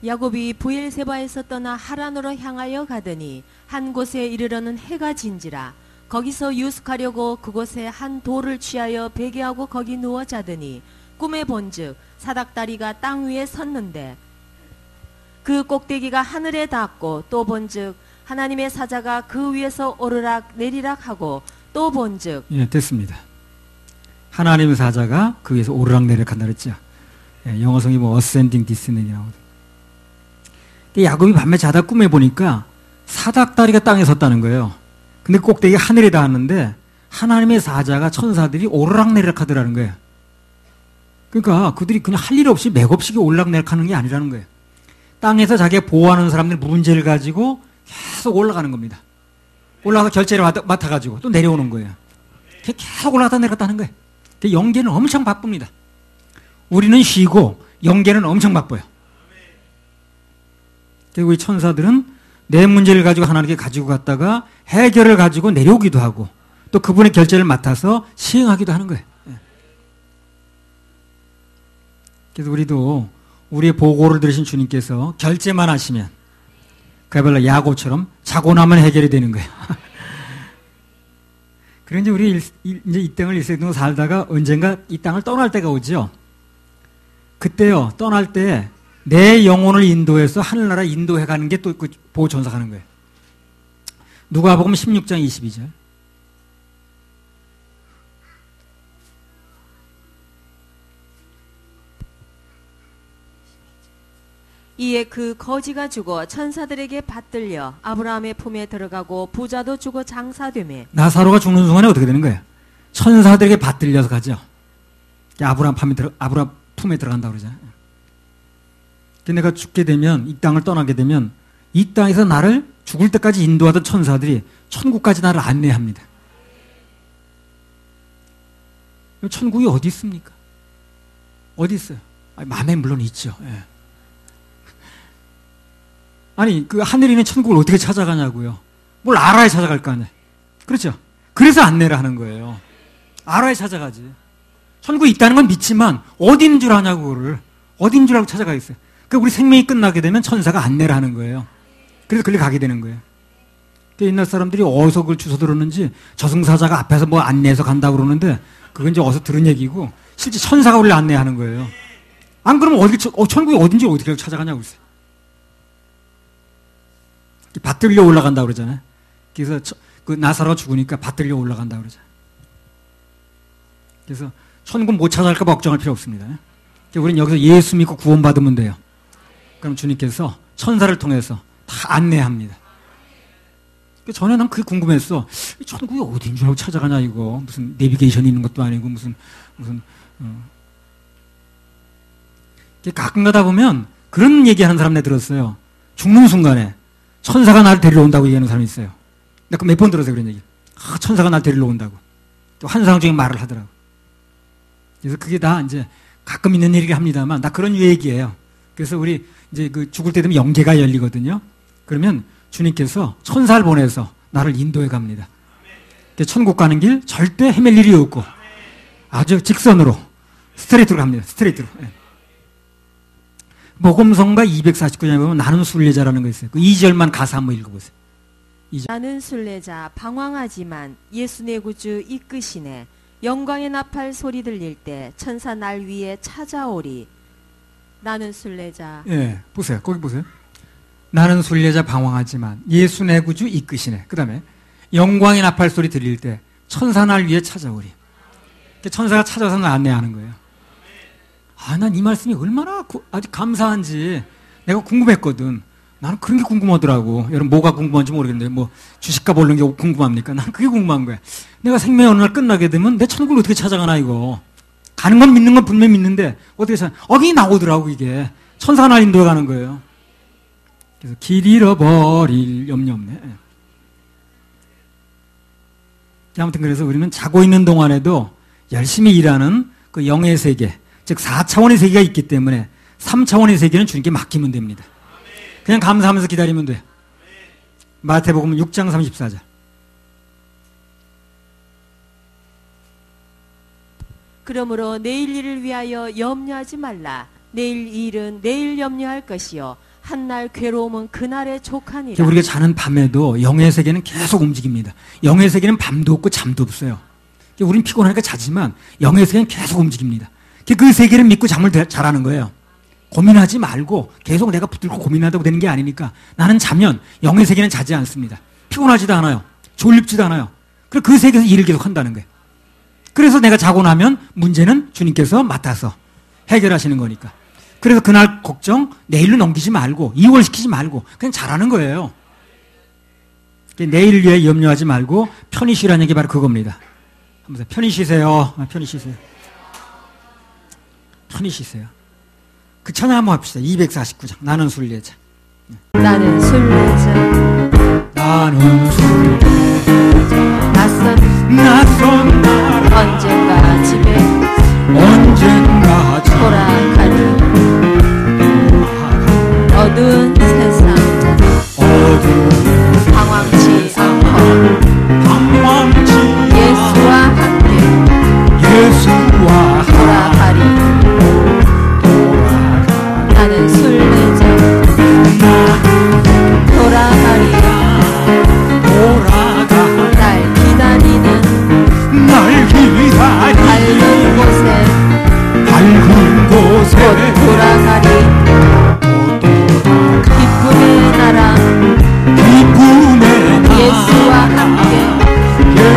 B: 야곱이 부엘세바에서 떠나 하란으로 향하여 가더니 한 곳에 이르러는 해가 진지라. 거기서 유숙하려고 그곳에 한 돌을 취하여 베개하고 거기 누워 자더니 꿈에 본즉 사닥다리가 땅 위에 섰는데 그 꼭대기가 하늘에 닿고 또 본즉 하나님의 사자가 그 위에서 오르락 내리락 하고 또 본즉.
A: 예, 됐습니다. 하나님의 사자가 그 위에서 오르락 내리락 한다 그랬죠. 예, 영어성이 뭐 ascending, descending이라고. 야곱이 밤에 자다 꿈에 보니까 사닥다리가 땅에 섰다는 거예요. 근데 꼭대기가 하늘에 닿았는데 하나님의 사자가 천사들이 오르락 내리락 하더라는 거예요. 그러니까 그들이 그냥 할 일 없이 맥없이 올락내락 하는 게 아니라는 거예요. 땅에서 자기가 보호하는 사람들 문제를 가지고 계속 올라가는 겁니다. 올라가서 결제를 맡아가지고 또 내려오는 거예요. 계속 올라갔다 내려갔다 하는 거예요. 영계는 엄청 바쁩니다. 우리는 쉬고 영계는 엄청 바빠요. 그리고 이 천사들은 내 문제를 가지고 하나님께 가지고 갔다가 해결을 가지고 내려오기도 하고 또 그분의 결제를 맡아서 시행하기도 하는 거예요. 그래서 우리도 우리의 보고를 들으신 주님께서 결제만 하시면 그야말로 야고처럼 자고 나면 해결이 되는 거예요. 그런데 우리 이제 이 땅을 일생동안 살다가 언젠가 이 땅을 떠날 때가 오죠. 그때요, 떠날 때 내 영혼을 인도해서 하늘나라 인도해 가는 게 또 그 보호 전사하는 거예요. 누가복음 16장 22절.
B: 이에 그 거지가 죽어 천사들에게 받들려 아브라함의 품에 들어가고 부자도 죽어 장사되매
A: 나사로가 죽는 순간에 어떻게 되는 거예요? 천사들에게 받들려서 가죠. 아브라함 품에 들어간다고 그러잖아요. 내가 죽게 되면, 이 땅을 떠나게 되면 이 땅에서 나를 죽을 때까지 인도하던 천사들이 천국까지 나를 안내합니다. 천국이 어디 있습니까? 어디 있어요? 마음에 물론 있죠. 예. 아니, 그 하늘에 있는 천국을 어떻게 찾아가냐고요. 뭘 알아야 찾아갈 거 아니에요. 그렇죠? 그래서 안내를 하는 거예요. 알아야 찾아가지. 천국이 있다는 건 믿지만 어디 있는 줄 아냐고, 그거를. 어디 있는 줄 알고 찾아가겠어요. 그러니까 우리 생명이 끝나게 되면 천사가 안내를 하는 거예요. 그래서 그걸 가게 되는 거예요. 옛날 사람들이 어디서 그걸 주워 들었는지 저승사자가 앞에서 뭐 안내해서 간다고 그러는데 그건 이제 어디서 들은 얘기고 실제 천사가 우리를 안내하는 거예요. 안 그러면 천국이 어딘지 어떻게 찾아가냐고 그랬어요. 받들려 올라간다고 그러잖아요. 그래서 그 나사로가 죽으니까 받들려 올라간다고 그러잖아요. 그래서 천국 못 찾아갈까 걱정할 필요 없습니다. 우리는 여기서 예수 믿고 구원받으면 돼요. 그럼 주님께서 천사를 통해서 다 안내합니다. 전에 난 그게 궁금했어. 천국이 어딘 줄 알고 찾아가냐 이거. 무슨 내비게이션이 있는 것도 아니고 무슨 가끔 가다 보면 그런 얘기하는 사람 내가 들었어요. 죽는 순간에 천사가 나를 데리러 온다고 얘기하는 사람이 있어요. 내가 몇 번 들었어요 그런 얘기. 천사가 나를 데리러 온다고. 또 환상 중에 말을 하더라고. 그래서 그게 다 이제 가끔 있는 얘기를 합니다만 다 그런 얘기예요. 그래서 우리 이제 그 죽을 때 되면 영계가 열리거든요. 그러면 주님께서 천사를 보내서 나를 인도해 갑니다. 천국 가는 길 절대 헤맬 일이 없고 아주 직선으로 스트레이트로 갑니다. 스트레이트로. 복음성가 249장에 보면 나는 순례자라는 거 있어요. 그 2절만 가사 한번 읽어보세요. 2절.
B: 나는 순례자 방황하지만 예수 내 구주 이끄시네. 영광의 나팔 소리 들릴 때 천사 날 위에 찾아오리. 나는 순례자.
A: 예, 보세요. 거기 보세요. 나는 순례자 방황하지만 예수 내 구주 이끄시네. 그 다음에 영광의 나팔 소리 들릴 때 천사 날 위에 찾아오리. 천사가 찾아와서 날 안내하는 거예요. 난 이 말씀이 얼마나 아주 감사한지 내가 궁금했거든. 나는 그런 게 궁금하더라고. 여러분 뭐가 궁금한지 모르겠는데 뭐 주식값 오르는 게 궁금합니까? 난 그게 궁금한 거야. 내가 생명이 어느 날 끝나게 되면 내 천국을 어떻게 찾아가나 이거. 가는 건 믿는 건 분명히 믿는데 어떻게 찾아? 거기 나오더라고 이게. 천사가 날 인도해 가는 거예요. 그래서 길 잃어버릴 염려 없네. 아무튼 그래서 우리는 자고 있는 동안에도 열심히 일하는 그 영의 세계, 즉 4차원의 세계가 있기 때문에 3차원의 세계는 주님께 맡기면 됩니다. 그냥 감사하면서 기다리면 돼요. 마태복음 6장 34절.
B: 그러므로 내일 일을 위하여 염려하지 말라. 내일 일은 내일 염려할 것이요 한날 괴로움은 그날에 족하니라.
A: 우리가 자는 밤에도 영의 세계는 계속 움직입니다. 영의 세계는 밤도 없고 잠도 없어요. 우리는 피곤하니까 자지만 영의 세계는 계속 움직입니다. 그 세계를 믿고 잠을 자라는 거예요. 고민하지 말고 계속 내가 붙들고 고민하다고 되는 게 아니니까 나는 자면 영의 세계는 자지 않습니다. 피곤하지도 않아요. 졸립지도 않아요. 그래서 그 세계에서 일을 계속 한다는 거예요. 그래서 내가 자고 나면 문제는 주님께서 맡아서 해결하시는 거니까. 그래서 그날 걱정 내일로 넘기지 말고 이월시키지 말고 그냥 잘하는 거예요. 내일을 위해 염려하지 말고 편히 쉬라는 얘기 바로 그겁니다. 편히 쉬세요. 편히 쉬세요. 편히 쉬세요. 그 찬양 한번 합시다. 249장. 나는 순례자.
B: 나는 순례자.
A: 나는 순례자.
B: 낯선
A: 나라.
B: 언젠가 집에 돌아가리. 어두운 세상 방황치 않고 예수와 함께 돌아가리. 나는 순례자. 돌아가리. 날 기다리는 밝은 곳에 곧 돌아가리. 기쁨의 나라 예수와 함께 길이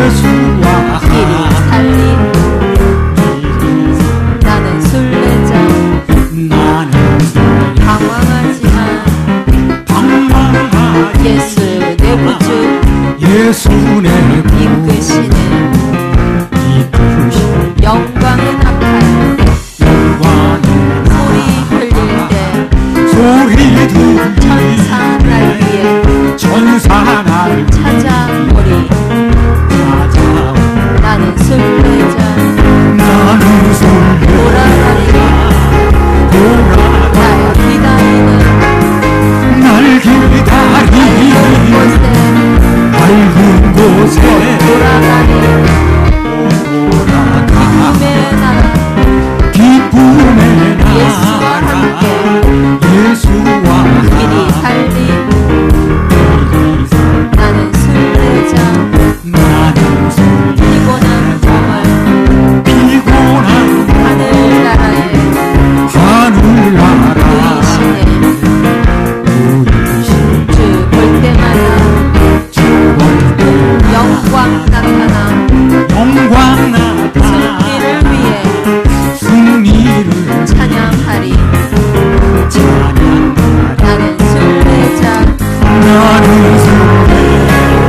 B: 살리. 나는 순례자. 방황하지만 예수 내 구주 이끄시네. 영광의 나팔 소리 들릴 때 천사 날 위에 찾아오리. 나는 순례자. 돌아가리. 날 기다리는 밝은 곳에 돌아가리. 기쁨의 나라 예수와 함께 길이 살리. 나는 순례자. 피곤한 몸을 하늘나라에 보이시네. 주 볼 때마다 영광 나타나 승리를 찬양하리. 나는 순례자.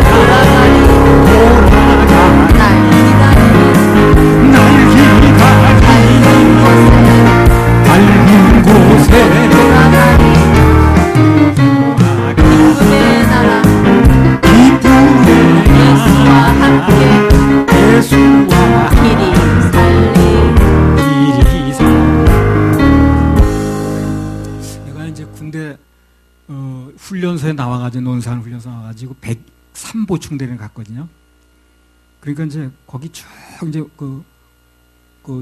B: 돌아가리. 날 기다리는 밝은 곳에 돌아가리. 기쁨의 나라 예수와 함께 길이 살리.
A: 내가 이제 군대 훈련소에 나와가지고 논산 훈련소 나와가지고 103보충대를 갔거든요. 그러니까 이제 거기 쭉 이제 그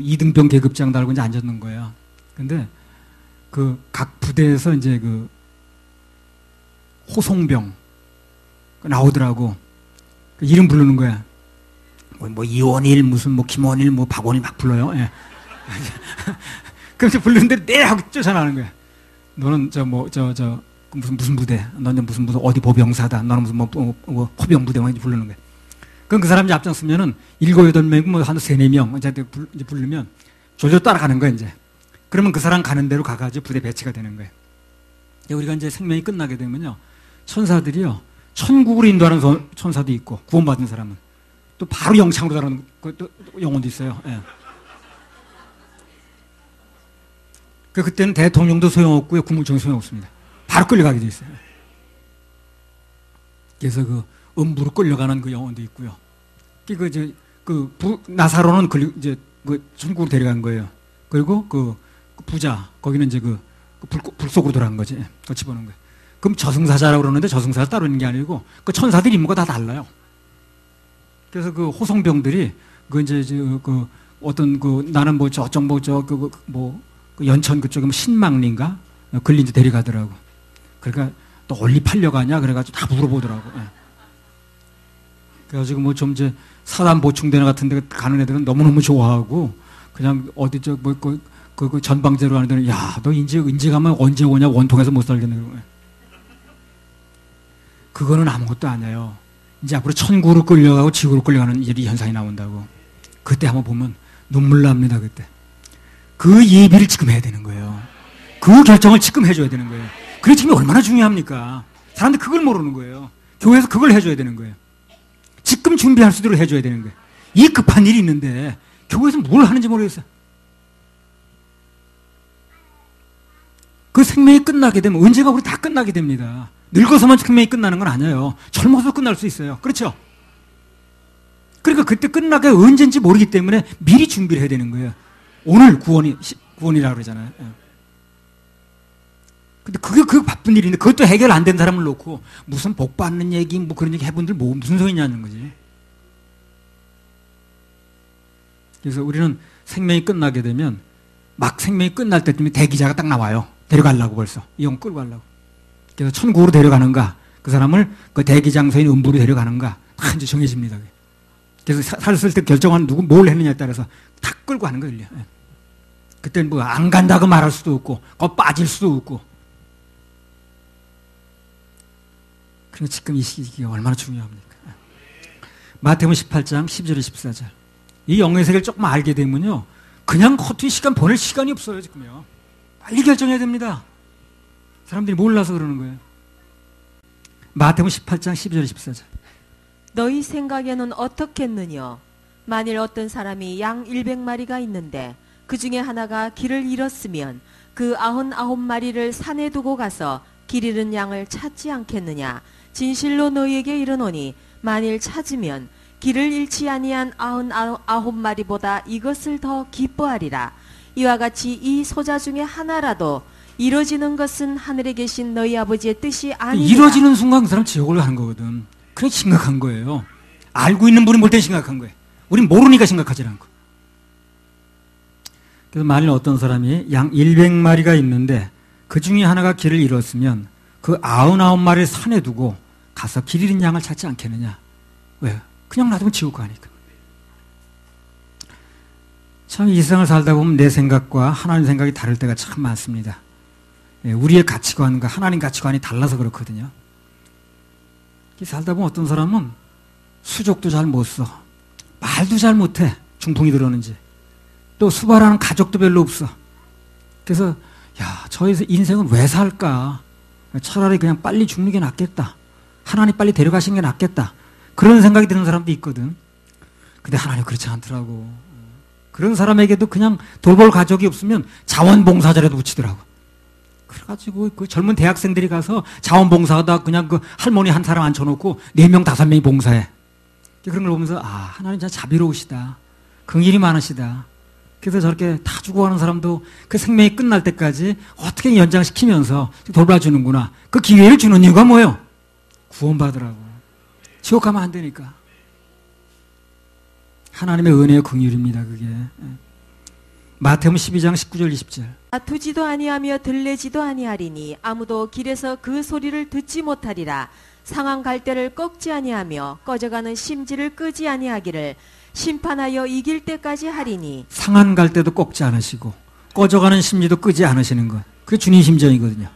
A: 이등병 계급장 달고 이제 앉았는 거예요. 근데 그 각 부대에서 이제 그 호송병 나오더라고. 그 이름 부르는 거야. 뭐 이원일 무슨 뭐 김원일 뭐 박원일 막 불러요. 예. 그럼 이제 부르는데 네 하고 쫓아나는 거야. 너는 무슨 부대, 너는 무슨 어디 보병사다, 너는 무슨 뭐 포병 부대 막 부르는 거야. 그럼 그 사람이 앞장서면은 7, 8명, 뭐 한 3, 4명 이제 부르면 졸졸 따라가는 거야 이제. 그러면 그 사람 가는 대로 가가지고 부대 배치가 되는 거예요. 우리가 이제 생명이 끝나게 되면요, 천사들이요 천국으로 인도하는 천사도 있고 구원받은 사람은 또 바로 영창으로 가는 또 영혼도 있어요. 예. 그때는 대통령도 소용없고요, 국무총리 소용없습니다. 바로 끌려가게 돼 있어요. 그래서 그 음부로 끌려가는 그 영혼도 있고요. 나사로는 이제 그 천국으로 데려간 거예요. 그리고 그 부자 거기는 이제 불 속으로 들어간 거지. 그 집어넣은 거예요. 그럼 저승사자라고 그러는데 저승사자 따로 있는 게 아니고 그 천사들 임무가 다 달라요. 그래서 그 호송병들이 나는 뭐 저쪽 그 연천 그쪽에 신망리인가 걸린지 데려가더라고. 그러니까 또 어디 팔려가냐 그래가지고 다 물어보더라고. 예. 그래가지고 뭐 좀 이제 사단 보충대나 같은 데 가는 애들은 너무너무 좋아하고 그냥 어디 그 전방제로 가는 데는 야, 너 인제 가면 언제 오냐, 원통해서 못 살겠네. 그거는 아무것도 아니에요. 이제 앞으로 천국으로 끌려가고 지구로 끌려가는 이 현상이 나온다고. 그때 한번 보면 눈물 납니다. 그때 그 예비를 지금 해야 되는 거예요. 그 결정을 지금 해줘야 되는 거예요. 그게 지금 얼마나 중요합니까? 사람들이 그걸 모르는 거예요. 교회에서 그걸 해줘야 되는 거예요. 지금 준비할 수 있도록 해줘야 되는 거예요. 이 급한 일이 있는데 교회에서 뭘 하는지 모르겠어요. 그 생명이 끝나게 되면 언제가 우리 다 끝나게 됩니다. 늙어서만 생명이 끝나는 건 아니에요. 젊어서 끝날 수 있어요. 그렇죠? 그러니까 그때 끝나게 언제인지 모르기 때문에 미리 준비를 해야 되는 거예요. 오늘 구원이라고 그러잖아요. 근데 그게 바쁜 일인데 그것도 해결 안 된 사람을 놓고 무슨 복 받는 얘기 뭐 그런 얘기 해본들 뭐 무슨 소리냐는 거지. 그래서 우리는 생명이 끝나게 되면 막 생명이 끝날 때쯤에 대기자가 딱 나와요. 데려가려고 벌써. 이 형 끌고 가려고. 그래서 천국으로 데려가는가 그 사람을 그 대기장소인 음부로 데려가는가 다 이제 정해집니다. 그래서 살았을 때 결정한 누구 뭘 했느냐에 따라서 다 끌고 가는 거예요. 그때는 뭐 안 간다고 말할 수도 없고 빠질 수도 없고. 그러니까 지금 이 시기가 얼마나 중요합니까? 마태복음 18장 12절 14절. 이 영의 세계를 조금 알게 되면요. 그냥 허투루 시간 보낼 시간이 없어요, 지금요. 빨리 결정해야 됩니다. 사람들이 몰라서 그러는 거예요. 마태복음 18장 12절 14절.
B: 너희 생각에는 어떻겠느냐? 만일 어떤 사람이 양 100마리가 있는데 그 중에 하나가 길을 잃었으면 그 99마리를 산에 두고 가서 길 잃은 양을 찾지 않겠느냐? 진실로 너희에게 이르노니 만일 찾으면 길을 잃지 아니한 99마리보다 이것을 더 기뻐하리라. 이와 같이 이 소자 중에 하나라도 이루어지는 것은 하늘에 계신 너희 아버지의 뜻이 아니라.
A: 이루어지는 순간 그 사람 지옥을 가는 거거든. 그게 심각한 거예요. 알고 있는 분이 볼 땐 심각한 거예요. 우린 모르니까 심각하지 않고. 그래서 만일 어떤 사람이 양 100마리가 있는데 그 중에 하나가 길을 잃었으면 그 99마리를 산에 두고 가서 길 잃은 양을 찾지 않겠느냐. 왜? 그냥 놔두면 지옥 가니까. 참 이 세상을 살다 보면 내 생각과 하나님 생각이 다를 때가 참 많습니다. 우리의 가치관과 하나님 가치관이 달라서 그렇거든요. 살다 보면 어떤 사람은 수족도 잘 못 써. 말도 잘 못해. 중풍이 들어오는지. 또 수발하는 가족도 별로 없어. 그래서 저 인생은 왜 살까? 차라리 그냥 빨리 죽는 게 낫겠다. 하나님 빨리 데려가시는 게 낫겠다. 그런 생각이 드는 사람도 있거든. 근데 하나님 그렇지 않더라고. 그런 사람에게도 그냥 돌볼 가족이 없으면 자원봉사자라도 붙이더라고. 그래가지고 그 젊은 대학생들이 가서 자원봉사하다 그냥 그 할머니 한 사람 앉혀놓고 4명, 5명이 봉사해. 그런 걸 보면서 하나님 진짜 자비로우시다. 긍휼이 많으시다. 그래서 저렇게 다 죽어가는 사람도 그 생명이 끝날 때까지 어떻게 연장시키면서 돌봐주는구나. 그 기회를 주는 이유가 뭐예요? 구원받으라고. 지옥 가면 안 되니까. 하나님의 은혜의 긍휼입니다. 그게. 마태복음 12장 19절 20절.
B: 두지도 아니하며 들레지도 아니하리니 아무도 길에서 그 소리를 듣지 못하리라. 상한 갈대를 꺾지 아니하며 꺼져가는 심지를 끄지 아니하기를 심판하여 이길 때까지 하리니.
A: 상한 갈대도 꺾지 않으시고 꺼져가는 심지도 끄지 않으시는 것. 그게 주님 심정이거든요.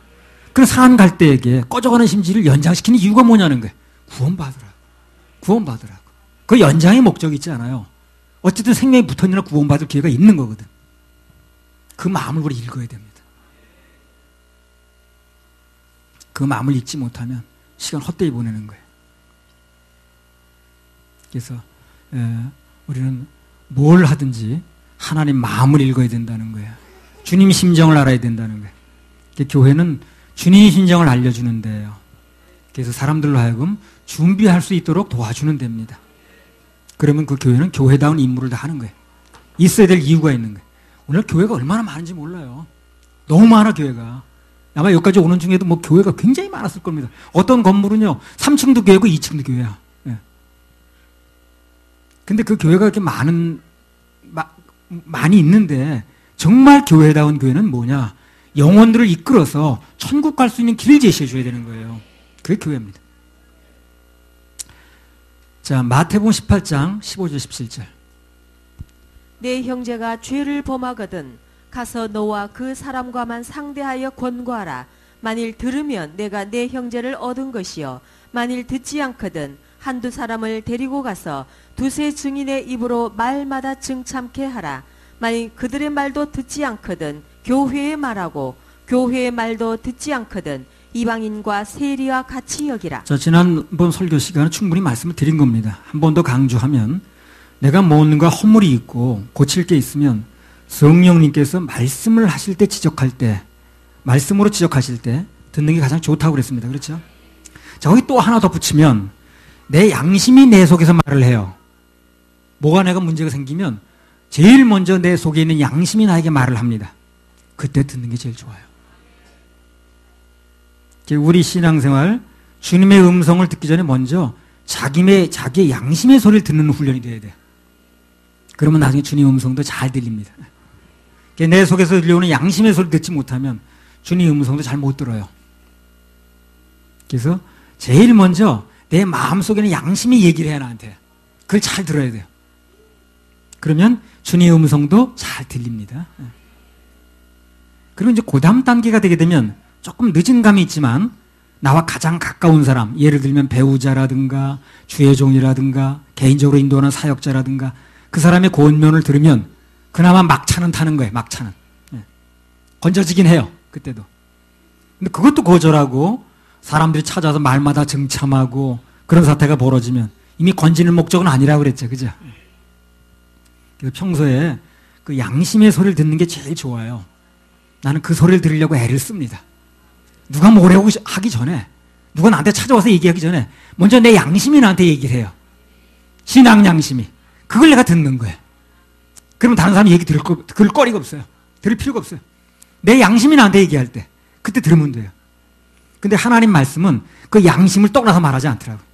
A: 그 상한 갈대에게 꺼져가는 심지를 연장시키는 이유가 뭐냐는 거예요. 구원받으라고. 구원받으라고. 그 연장의 목적이 있지 않아요. 어쨌든 생명이 붙어있느라 구원받을 기회가 있는 거거든. 그 마음을 우리 읽어야 됩니다. 그 마음을 읽지 못하면 시간 헛되이 보내는 거예요. 그래서 우리는 뭘 하든지 하나님 마음을 읽어야 된다는 거예요. 주님 심정을 알아야 된다는 거예요. 교회는 주님 심정을 알려주는 데예요. 그래서 사람들로 하여금 준비할 수 있도록 도와주는 데입니다. 그러면 그 교회는 교회다운 임무를 다 하는 거예요. 있어야 될 이유가 있는 거예요. 오늘 교회가 얼마나 많은지 몰라요. 너무 많아 교회가. 아마 여기까지 오는 중에도 뭐 교회가 굉장히 많았을 겁니다. 어떤 건물은요 3층도 교회고 2층도 교회야. 근데 그 교회가 그렇게 많이 있는데 정말 교회다운 교회는 뭐냐? 영혼들을 이끌어서 천국 갈 수 있는 길을 제시해 줘야 되는 거예요. 그게 교회입니다. 자, 마태복음 18장 15절 17절.
B: 내 형제가 죄를 범하거든 가서 너와 그 사람과만 상대하여 권고하라. 만일 들으면 내가 내 형제를 얻은 것이요 만일 듣지 않거든 한두 사람을 데리고 가서 두세 증인의 입으로 말마다 증참케 하라. 만일 그들의 말도 듣지 않거든 교회의 말하고 교회의 말도 듣지 않거든 이방인과 세리와 같이 여기라.
A: 자, 지난번 설교 시간에 충분히 말씀을 드린 겁니다. 한 번 더 강조하면 내가 뭔가 허물이 있고 고칠 게 있으면 성령님께서 말씀을 하실 때 지적할 때 말씀으로 지적하실 때 듣는 게 가장 좋다고 그랬습니다. 그렇죠? 자, 거기 또 하나 덧붙이면 내 양심이 내 속에서 말을 해요. 뭐가 내가 문제가 생기면 제일 먼저 내 속에 있는 양심이 나에게 말을 합니다. 그때 듣는 게 제일 좋아요. 우리 신앙생활 주님의 음성을 듣기 전에 먼저 자기의 양심의 소리를 듣는 훈련이 돼야 돼요. 그러면 나중에 주님 음성도 잘 들립니다. 내 속에서 들려오는 양심의 소리를 듣지 못하면 주님 음성도 잘 못 들어요. 그래서 제일 먼저 내 마음속에는 양심이 얘기를 해야 나한테. 그걸 잘 들어야 돼요. 그러면 주님의 음성도 잘 들립니다. 그리고 이제 그 다음 단계가 되게 되면 조금 늦은 감이 있지만 나와 가장 가까운 사람, 예를 들면 배우자라든가 주의 종이라든가 개인적으로 인도하는 사역자라든가 그 사람의 권면을 들으면 그나마 막차는 타는 거예요. 막차는. 건져지긴 해요. 그때도. 근데 그것도 거절하고 사람들이 찾아서 말마다 증참하고 그런 사태가 벌어지면 이미 건지는 목적은 아니라고 그랬죠. 그죠? 그래서 평소에 그 양심의 소리를 듣는 게 제일 좋아요. 나는 그 소리를 들으려고 애를 씁니다. 누가 뭐라고 하기 전에, 누가 나한테 찾아와서 얘기하기 전에 먼저 내 양심이 나한테 얘기를 해요. 신앙 양심이. 그걸 내가 듣는 거예요. 그러면 다른 사람이 얘기 들을 거리가 없어요. 들을 필요가 없어요. 내 양심이 나한테 얘기할 때 그때 들으면 돼요. 근데 하나님 말씀은 그 양심을 떠나서 말하지 않더라고요.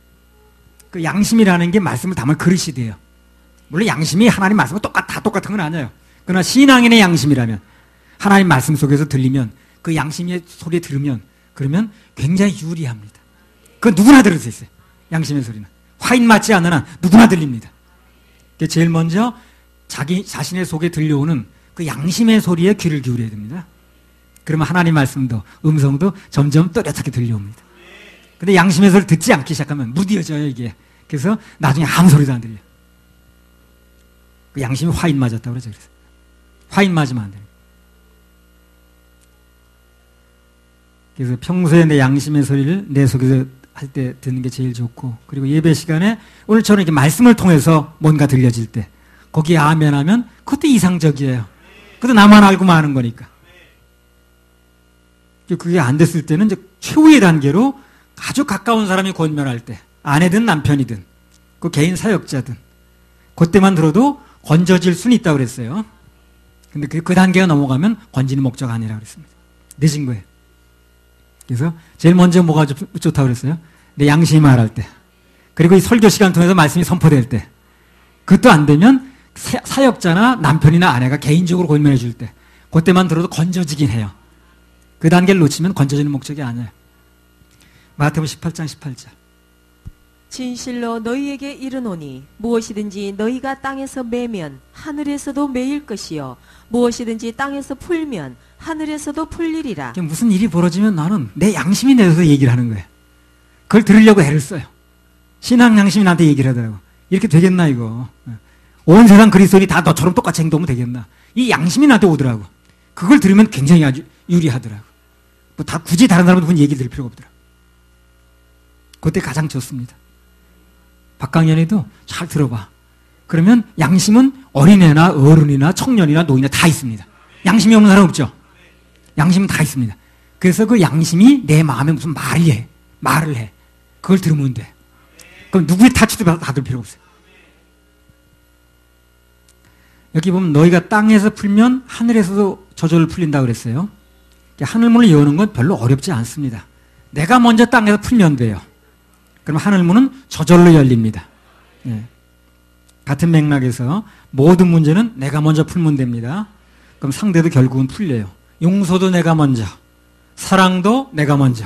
A: 그 양심이라는 게 말씀을 담을 그릇이 돼요. 물론 양심이 하나님 말씀과 다 똑같은 건 아니에요. 그러나 신앙인의 양심이라면 하나님 말씀 속에서 들리면 그 양심의 소리 들으면 그러면 굉장히 유리합니다. 그건 누구나 들을 수 있어요. 양심의 소리는. 화인 맞지 않는 한 누구나 들립니다. 제일 먼저 자신의 속에 들려오는 그 양심의 소리에 귀를 기울여야 됩니다. 그러면 하나님 말씀도 음성도 점점 또렷하게 들려옵니다. 근데 양심의 소리를 듣지 않기 시작하면 무뎌져요 이게. 그래서 나중에 아무 소리도 안 들려요. 그 양심이 화인 맞았다고 그러죠. 그래서 화인 맞으면 안 돼요. 그래서 평소에 내 양심의 소리를 내 속에서 할 때 듣는 게 제일 좋고, 그리고 예배 시간에 오늘처럼 이렇게 말씀을 통해서 뭔가 들려질 때 거기에 아멘하면 그것도 이상적이에요. 그것도 나만 알고 마는 거니까. 그게 안 됐을 때는 이제 최후의 단계로 아주 가까운 사람이 권면할 때, 아내든 남편이든 그 개인 사역자든 그때만 들어도 건져질 수는 있다고 그랬어요. 근데 그 단계가 넘어가면 건지는 목적 아니라고 그랬습니다. 늦은 거예요. 그래서 제일 먼저 뭐가 좋다고 그랬어요? 내 양심이 말할 때. 그리고 이 설교 시간 통해서 말씀이 선포될 때. 그것도 안 되면 사역자나 남편이나 아내가 개인적으로 권면해 줄 때. 그때만 들어도 건져지긴 해요. 그 단계를 놓치면 건져지는 목적이 아니에요. 마태복음 18장 18절.
B: 진실로 너희에게 이르노니 무엇이든지 너희가 땅에서 매면 하늘에서도 매일 것이요 무엇이든지 땅에서 풀면 하늘에서도 풀리리라.
A: 무슨 일이 벌어지면 나는 내 양심이 내서 얘기를 하는 거예요. 그걸 들으려고 애를 써요. 신앙 양심이 나한테 얘기를 하더라고. 이렇게 되겠나 이거. 온 세상 그리스도인이 다 너처럼 똑같이 행동하면 되겠나. 이 양심이 나한테 오더라고. 그걸 들으면 굉장히 아주 유리하더라고. 뭐 다 굳이 다른 사람한테 얘기 들을 필요가 없더라고. 그때 가장 좋습니다. 박강연이도 잘 들어봐. 그러면 양심은 어린애나 어른이나 청년이나 노인이나 다 있습니다. 양심이 없는 사람 없죠? 양심은 다 있습니다. 그래서 그 양심이 내 마음에 무슨 말을 해. 그걸 들으면 돼. 그럼 누구의 타치도 받을 필요 없어요. 여기 보면 너희가 땅에서 풀면 하늘에서도 저절로 풀린다고 그랬어요. 하늘문을 여는 건 별로 어렵지 않습니다. 내가 먼저 땅에서 풀면 돼요. 그럼 하늘문은 저절로 열립니다. 예. 같은 맥락에서 모든 문제는 내가 먼저 풀면 됩니다. 그럼 상대도 결국은 풀려요. 용서도 내가 먼저, 사랑도 내가 먼저.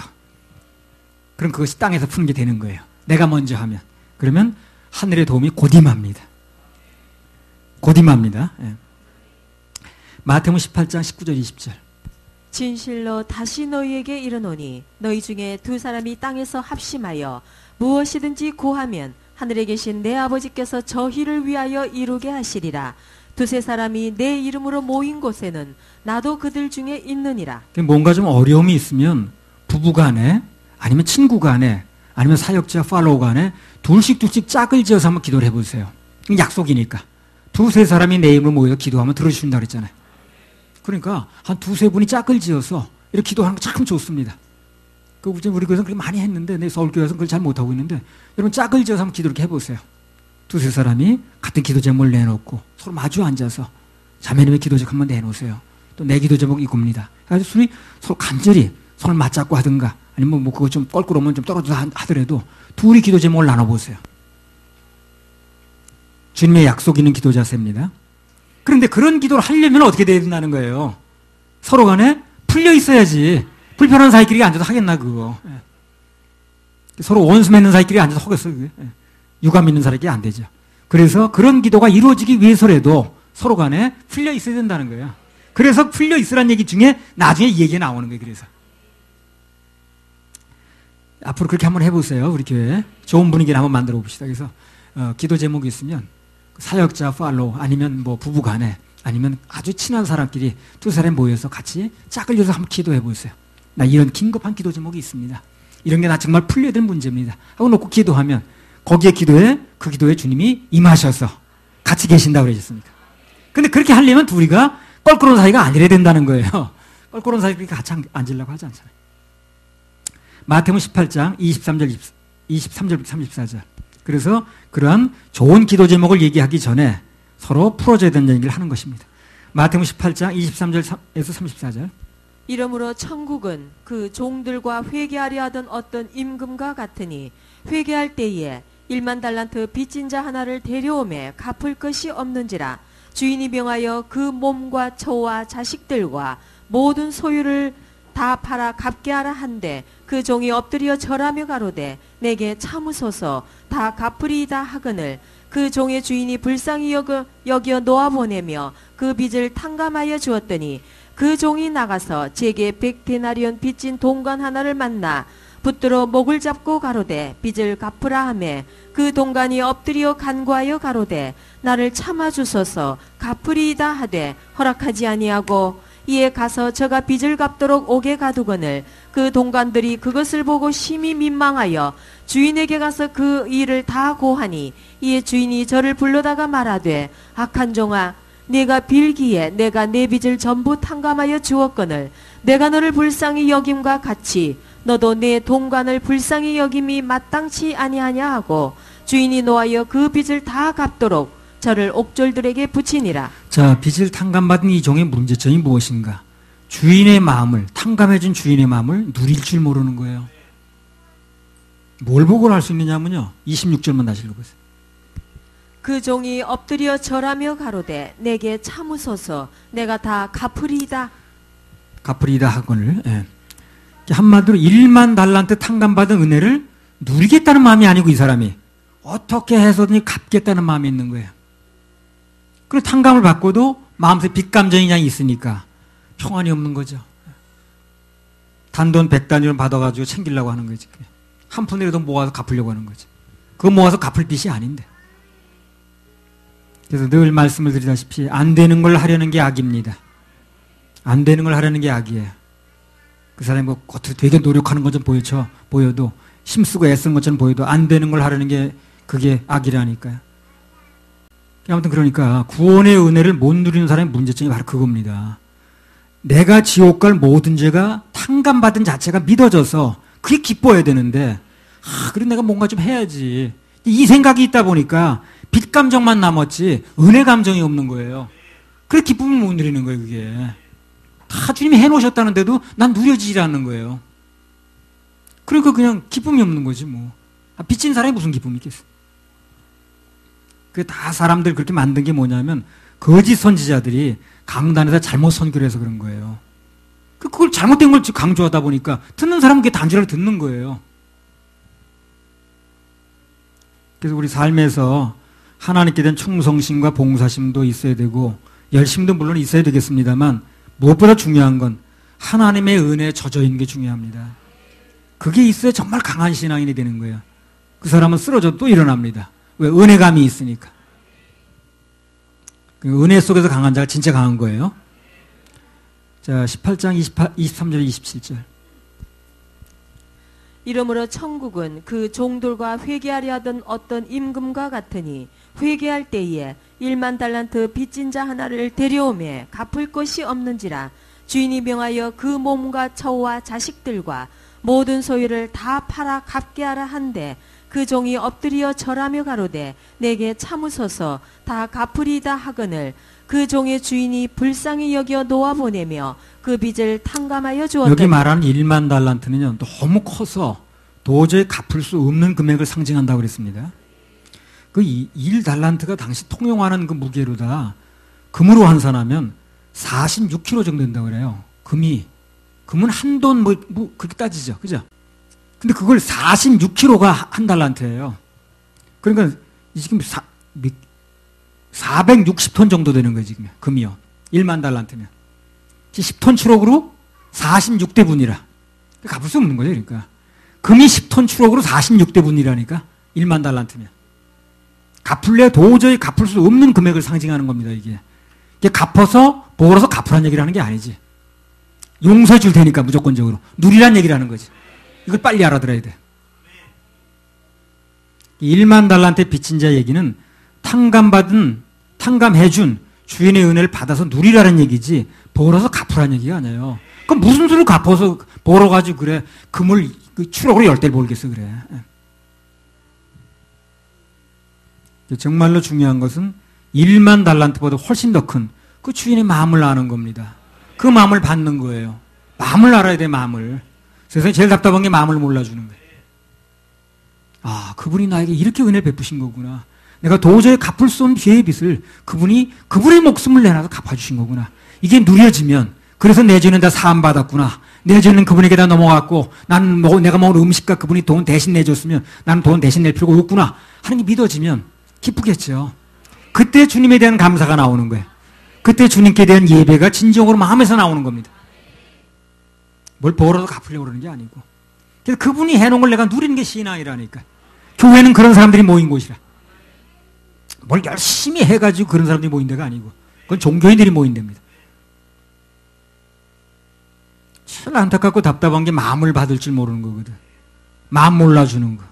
A: 그럼 그것이 땅에서 푸는 게 되는 거예요. 내가 먼저 하면. 그러면 하늘의 도움이 곧 임합니다. 곧 임합니다. 예. 마태복음 18장 19절 20절.
B: 진실로 다시 너희에게 이르노니 너희 중에 두 사람이 땅에서 합심하여 무엇이든지 구하면 하늘에 계신 내 아버지께서 저희를 위하여 이루게 하시리라. 두세 사람이 내 이름으로 모인 곳에는 나도 그들 중에 있느니라.
A: 뭔가 좀 어려움이 있으면 부부간에 아니면 친구간에 아니면 사역자 팔로워 간에 둘씩 짝을 지어서 한번 기도를 해보세요. 약속이니까. 두세 사람이 내 이름으로 모여서 기도하면 들어주신다 그랬잖아요. 그러니까 한 두세 분이 짝을 지어서 이렇게 기도하는 거 참 좋습니다. 우리 교회에서는 그렇게 많이 했는데, 내 서울교회에서는 그걸 잘 못하고 있는데, 여러분 짝을 지어서 한번 기도 이렇게 해보세요. 두세 사람이 같은 기도 제목을 내놓고 서로 마주 앉아서 자매님의 기도 제목 한번 내놓으세요. 또 내 기도 제목이 이겁니다. 그래서 서로 간절히 손을 맞잡고 하든가, 아니면 뭐 그거 좀 껄끄러우면 좀 떨어져 하더라도 둘이 기도 제목을 나눠보세요. 주님의 약속 있는 기도 자세입니다. 그런데 그런 기도를 하려면 어떻게 돼야 된다는 거예요? 서로 간에 풀려 있어야지. 불편한 사이끼리 앉아서 하겠나, 그거. 서로 원수 맺는 사이끼리 앉아서 하겠어, 그게. 유감 있는 사이끼리 안 되죠. 그래서 그런 기도가 이루어지기 위해서라도 서로 간에 풀려 있어야 된다는 거예요. 그래서 풀려 있으란 얘기 중에 나중에 이 얘기가 나오는 거예요, 그래서. 앞으로 그렇게 한번 해보세요, 우리 교회. 좋은 분위기를 한번 만들어 봅시다. 그래서, 기도 제목이 있으면, 사역자, 팔로우, 아니면 뭐 부부 간에, 아니면 아주 친한 사람끼리 두 사람이 모여서 같이 짝을 이어서 한번 기도해 보세요. 나 이런 긴급한 기도 제목이 있습니다. 이런 게 나 정말 풀려야 될 문제입니다. 하고 놓고 기도하면 거기에 그 기도에 주님이 임하셔서 같이 계신다고 그러셨습니까? 근데 그렇게 하려면 둘이가 껄끄러운 사이가 아니래야 된다는 거예요. 껄끄러운 사이끼리 같이 앉으려고 하지 않잖아요. 마태복음 18장 23절 34절. 그래서 그러한 좋은 기도 제목을 얘기하기 전에 서로 풀어줘야 된다는 얘기를 하는 것입니다. 마태복음 18장 23절에서 34절.
B: 이러므로 천국은 그 종들과 회개하려 하던 어떤 임금과 같으니 회개할 때에 1만 달란트 빚진 자 하나를 데려오매 갚을 것이 없는지라. 주인이 명하여 그 몸과 처와 자식들과 모든 소유를 다 팔아 갚게 하라 한데 그 종이 엎드려 절하며 가로되 내게 참으소서 다 갚으리이다 하거늘 그 종의 주인이 불쌍히 여겨 놓아보내며 그 빚을 탕감하여 주었더니 그 종이 나가서 제게 100데나리온 빚진 동관 하나를 만나 붙들어 목을 잡고 가로되 빚을 갚으라 하매 그 동관이 엎드려 간구하여 가로되 나를 참아주소서 갚으리이다 하되 허락하지 아니하고 이에 가서 저가 빚을 갚도록 옥에 가두거늘 그 동관들이 그것을 보고 심히 민망하여 주인에게 가서 그 일을 다 고하니 이에 주인이 저를 불러다가 말하되 악한 종아 네가 빌기에 내가 내 빚을 전부 탕감하여 주었거늘 내가 너를 불쌍히 여김과 같이 너도 내 동관을 불쌍히 여김이 마땅치 아니하냐 하고 주인이 노하여 그 빚을 다 갚도록 저를 옥졸들에게 붙이니라.
A: 자, 빚을 탕감받은 이 종의 문제점이 무엇인가? 주인의 마음을, 탕감해준 주인의 마음을 누릴 줄 모르는 거예요. 뭘 보고 할 수 있느냐면요. 26절만 다시 읽어보세요.
B: 그 종이 엎드려 절하며 가로되 내게 참으소서 내가 다 갚으리이다.
A: 갚으리이다 하거늘. 예. 한마디로 1만 달란트 탕감받은 은혜를 누리겠다는 마음이 아니고 이 사람이 어떻게 해서든 갚겠다는 마음이 있는 거예요. 그리고 탕감을 받고도 마음속에 빚감정이 그냥 있으니까 평안이 없는 거죠. 단돈 100단위를 받아가지고 챙기려고 하는 거지. 한 푼이라도 모아서 갚으려고 하는 거지. 그거 모아서 갚을 빚이 아닌데. 그래서 늘 말씀을 드리다시피 안 되는 걸 하려는 게 악입니다. 안 되는 걸 하려는 게 악이에요. 그 사람이 뭐 겉으로 되게 노력하는 것처럼 보여도 힘쓰고 애쓰는 것처럼 보여도 안 되는 걸 하려는 게 그게 악이라니까요. 아무튼 그러니까 구원의 은혜를 못 누리는 사람의 문제점이 바로 그겁니다. 내가 지옥 갈 모든 죄가 탕감받은 자체가 믿어져서 그게 기뻐야 되는데 그래 내가 뭔가 좀 해야지. 이 생각이 있다 보니까 빚 감정만 남았지 은혜 감정이 없는 거예요. 그래 기쁨을 못 누리는 거예요. 그게 다 주님이 해놓으셨다는데도 난 누려지지 않는 거예요. 그러니까 그냥 기쁨이 없는 거지 뭐. 빚진 사람이 무슨 기쁨이 있겠어. 그게 다 사람들 그렇게 만든 게 뭐냐면 거짓 선지자들이 강단에서 잘못 선교를 해서 그런 거예요. 그걸 잘못된 걸 강조하다 보니까 듣는 사람은 그게 단지를 듣는 거예요. 그래서 우리 삶에서 하나님께 대한 충성심과 봉사심도 있어야 되고 열심도 물론 있어야 되겠습니다만 무엇보다 중요한 건 하나님의 은혜에 젖어 있는 게 중요합니다. 그게 있어야 정말 강한 신앙인이 되는 거예요. 그 사람은 쓰러져도 또 일어납니다. 왜? 은혜감이 있으니까. 그 은혜 속에서 강한 자가 진짜 강한 거예요. 자, 18장 23절 27절.
B: 이러므로 천국은 그 종들과 회개하려 하던 어떤 임금과 같으니 회개할 때에 1만 달란트 빚진 자 하나를 데려오매 갚을 것이 없는지라. 주인이 명하여 그 몸과 처와 자식들과 모든 소유를 다 팔아 갚게 하라 한데 그 종이 엎드려 절하며 가로되 내게 참으소서 다 갚으리다 하거늘 그 종의 주인이 불쌍히 여겨 놓아보내며 그 빚을 탕감하여 주었더니
A: 여기 말하는 1만 달란트는요 너무 커서 도저히 갚을 수 없는 금액을 상징한다고 그랬습니다. 그 1달란트가 당시 통용하는 그 무게로다 금으로 환산하면 46kg 정도 된다고 그래요. 금은 한 돈 그렇게 따지죠. 그죠? 근데 그걸 46kg가 한 달란트예요. 그러니까 지금 460톤 정도 되는 거예요, 지금. 금이요. 1만 달란트면. 10톤 추록으로 46대 분이라. 갚을 수 없는 거죠, 그러니까. 금이 10톤 추록으로 46대 분이라니까. 1만 달란트면. 도저히 갚을 수 없는 금액을 상징하는 겁니다, 이게. 이게 갚아서, 벌어서 갚으라는 얘기를 하는 게 아니지. 용서해 줄 테니까, 무조건적으로. 누리란 얘기를 하는 거지. 이걸 빨리 알아들어야 돼. 1만 달란트의 빚진 자 얘기는 탕감해준 주인의 은혜를 받아서 누리라는 얘기지, 벌어서 갚으라는 얘기가 아니에요. 그럼 무슨 수를 갚아서, 벌어가지고 그래, 금을 추록으로 10대를 벌겠어, 그래. 정말로 중요한 것은 1만 달란트보다 훨씬 더 큰 그 주인의 마음을 아는 겁니다. 그 마음을 받는 거예요. 마음을 알아야 돼, 마음을. 세상에 제일 답답한 게 마음을 몰라주는 거예요. 아, 그분이 나에게 이렇게 은혜를 베푸신 거구나. 내가 도저히 갚을 수 없는 죄의 빚을 그분의 목숨을 내놔서 갚아주신 거구나. 이게 누려지면, 그래서 내 죄는 다 사함받았구나. 내 죄는 그분에게 다 넘어갔고, 내가 먹은 음식과 그분이 돈 대신 내줬으면 나는 돈 대신 낼 필요가 없구나. 하는 게 믿어지면 기쁘겠죠. 그때 주님에 대한 감사가 나오는 거예요. 그때 주님께 대한 예배가 진정으로 마음에서 나오는 겁니다. 뭘 벌어서 갚으려고 그러는 게 아니고. 그래서 그분이 해놓은 걸 내가 누리는 게 신앙이라니까. 교회는 그런 사람들이 모인 곳이라. 뭘 열심히 해가지고 그런 사람들이 모인 데가 아니고. 그건 종교인들이 모인 데입니다. 제일 안타깝고 답답한 게 마음을 받을 줄 모르는 거거든. 마음 몰라주는 거.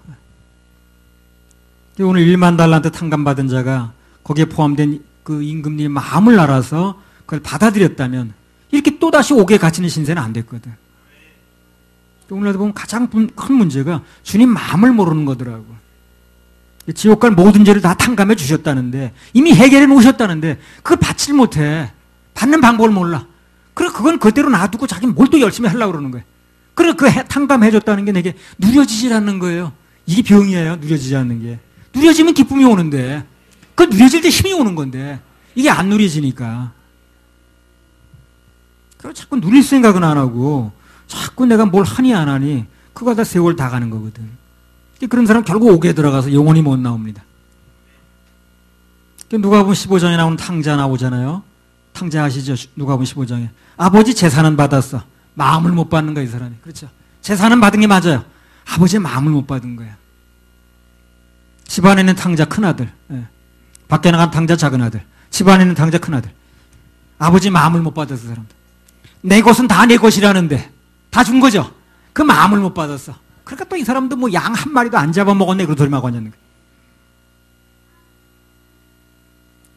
A: 오늘 1만 달란트 탕감받은 자가 거기에 포함된 그 임금님의 마음을 알아서 그걸 받아들였다면 이렇게 또다시 옥에 갇히는 신세는 안 됐거든. 오늘날도 보면 가장 큰 문제가 주님 마음을 모르는 거더라고. 지옥 갈 모든 죄를 다 탕감해 주셨다는데, 이미 해결해 놓으셨다는데 그걸 받질 못해. 받는 방법을 몰라. 그래, 그건 그대로 놔두고 자기는 뭘 또 열심히 하려고 그러는 거예요. 그래, 탕감해 줬다는 게 내게 누려지질 않는 거예요. 이게 병이에요, 누려지지 않는 게. 누려지면 기쁨이 오는데, 그 누려질 때 힘이 오는 건데, 이게 안 누려지니까. 그리고 자꾸 누릴 생각은 안 하고, 자꾸 내가 뭘 하니 안 하니, 그거 다 세월 다 가는 거거든. 그런 사람 결국 옥에 들어가서 영원히 못 나옵니다. 누가복음 15장에 나오는 탕자 나오잖아요. 탕자 아시죠? 누가복음 15장에. 아버지 재산은 받았어. 마음을 못 받는 거야, 이 사람이. 그렇죠? 재산은 받은 게 맞아요. 아버지의 마음을 못 받은 거야. 집안에 있는 탕자 큰아들, 밖에 나간 탕자 작은아들, 집안에 있는 탕자 큰아들. 아버지 마음을 못 받았어, 사람들. 내 것은 다 내 것이라는데 다 준 거죠. 그 마음을 못 받았어. 그러니까 또 이 사람도 뭐 양 한 마리도 안 잡아먹었네, 그러고 돌망고 앉았는 거야.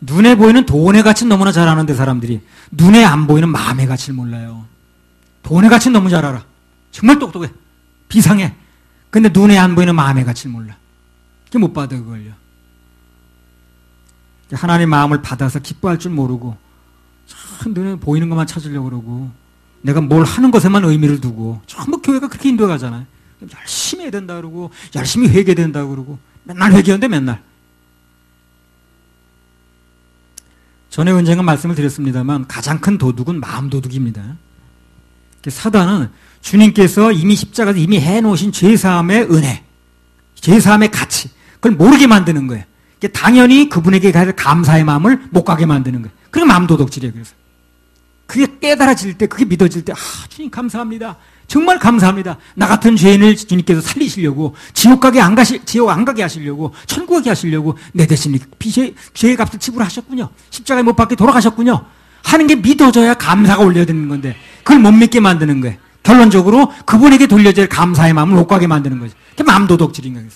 A: 눈에 보이는 돈의 가치는 너무나 잘 아는데 사람들이 눈에 안 보이는 마음의 가치를 몰라요. 돈의 가치는 너무 잘 알아. 정말 똑똑해. 비상해. 근데 눈에 안 보이는 마음의 가치를 몰라. 그게 못 받아, 그걸요. 하나님의 마음을 받아서 기뻐할 줄 모르고 눈에 보이는 것만 찾으려고 그러고 내가 뭘 하는 것에만 의미를 두고 전부 교회가 그렇게 인도해 가잖아요. 열심히 해야 된다 그러고 열심히 회개된다 그러고 맨날 회개하는데 맨날. 전에 언젠가 말씀을 드렸습니다만 가장 큰 도둑은 마음 도둑입니다. 사단은 주님께서 이미 십자가에서 이미 해놓으신 죄사함의 은혜, 죄사함의 가치, 그걸 모르게 만드는 거예요. 당연히 그분에게 갈 감사의 마음을 못 가게 만드는 거예요. 그게 마음 도둑질이에요. 그래서 그게 깨달아질 때, 그게 믿어질 때, 주님 감사합니다. 정말 감사합니다. 나 같은 죄인을 주님께서 살리시려고, 지옥 안 가게 하시려고, 천국 가게 하시려고 내 대신 죄의 값을 지불하셨군요. 십자가에 못 박혀 돌아가셨군요. 하는 게 믿어져야 감사가 올려드는 건데 그걸 못 믿게 만드는 거예요. 결론적으로 그분에게 돌려질 감사의 마음을 못 가게 만드는 거죠. 그게 마음 도둑질인 거예요.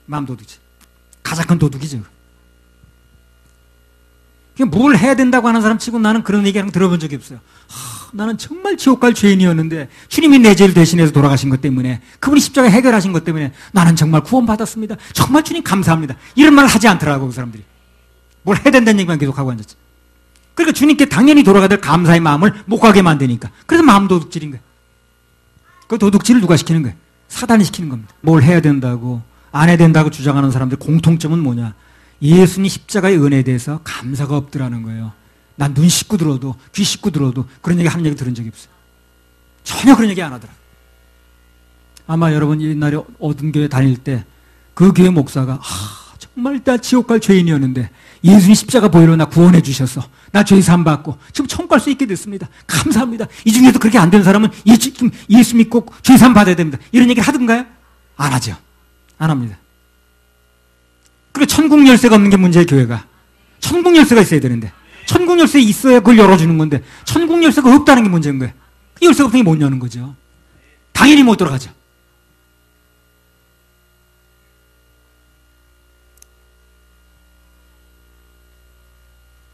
A: 마음 도둑질. 가장 큰 도둑이죠. 뭘 해야 된다고 하는 사람 치고 나는 그런 얘기를 들어본 적이 없어요. 나는 정말 지옥 갈 죄인이었는데 주님이 내 죄를 대신해서 돌아가신 것 때문에 그분이 십자가 해결하신 것 때문에 나는 정말 구원받았습니다. 정말 주님 감사합니다. 이런 말을 하지 않더라고 그 사람들이. 뭘 해야 된다는 얘기만 계속하고 앉았지. 그러니까 주님께 당연히 돌아가야 될 감사의 마음을 못 가게 만드니까. 그래서 마음 도둑질인 거예요. 그 도둑질을 누가 시키는 거예요? 사단이 시키는 겁니다. 뭘 해야 된다고 안 해야 된다고 주장하는 사람들의 공통점은 뭐냐? 예수님 십자가의 은혜에 대해서 감사가 없더라는 거예요. 난 눈 씻고 들어도 귀 씻고 들어도 그런 얘기 하는 얘기 들은 적이 없어요. 전혀 그런 얘기 안 하더라. 아마 여러분 옛날에 어떤 교회 다닐 때 그 교회 목사가 정말 나 지옥 갈 죄인이었는데 예수님 십자가 보혈로 나 구원해 주셔서 나 죄 사함 받고 지금 천국 갈 수 있게 됐습니다. 감사합니다. 이 중에도 그렇게 안 된 사람은 예수 믿고 죄 사함 받아야 됩니다. 이런 얘기를 하던가요? 안 하죠. 안 합니다. 그리고 천국 열쇠가 없는 게 문제예요. 교회가. 천국 열쇠가 있어야 되는데 천국 열쇠 있어야 그걸 열어주는 건데 천국 열쇠가 없다는 게 문제인 거예요. 이 열쇠가 없으니 못 여는 거죠. 당연히 못 들어가죠.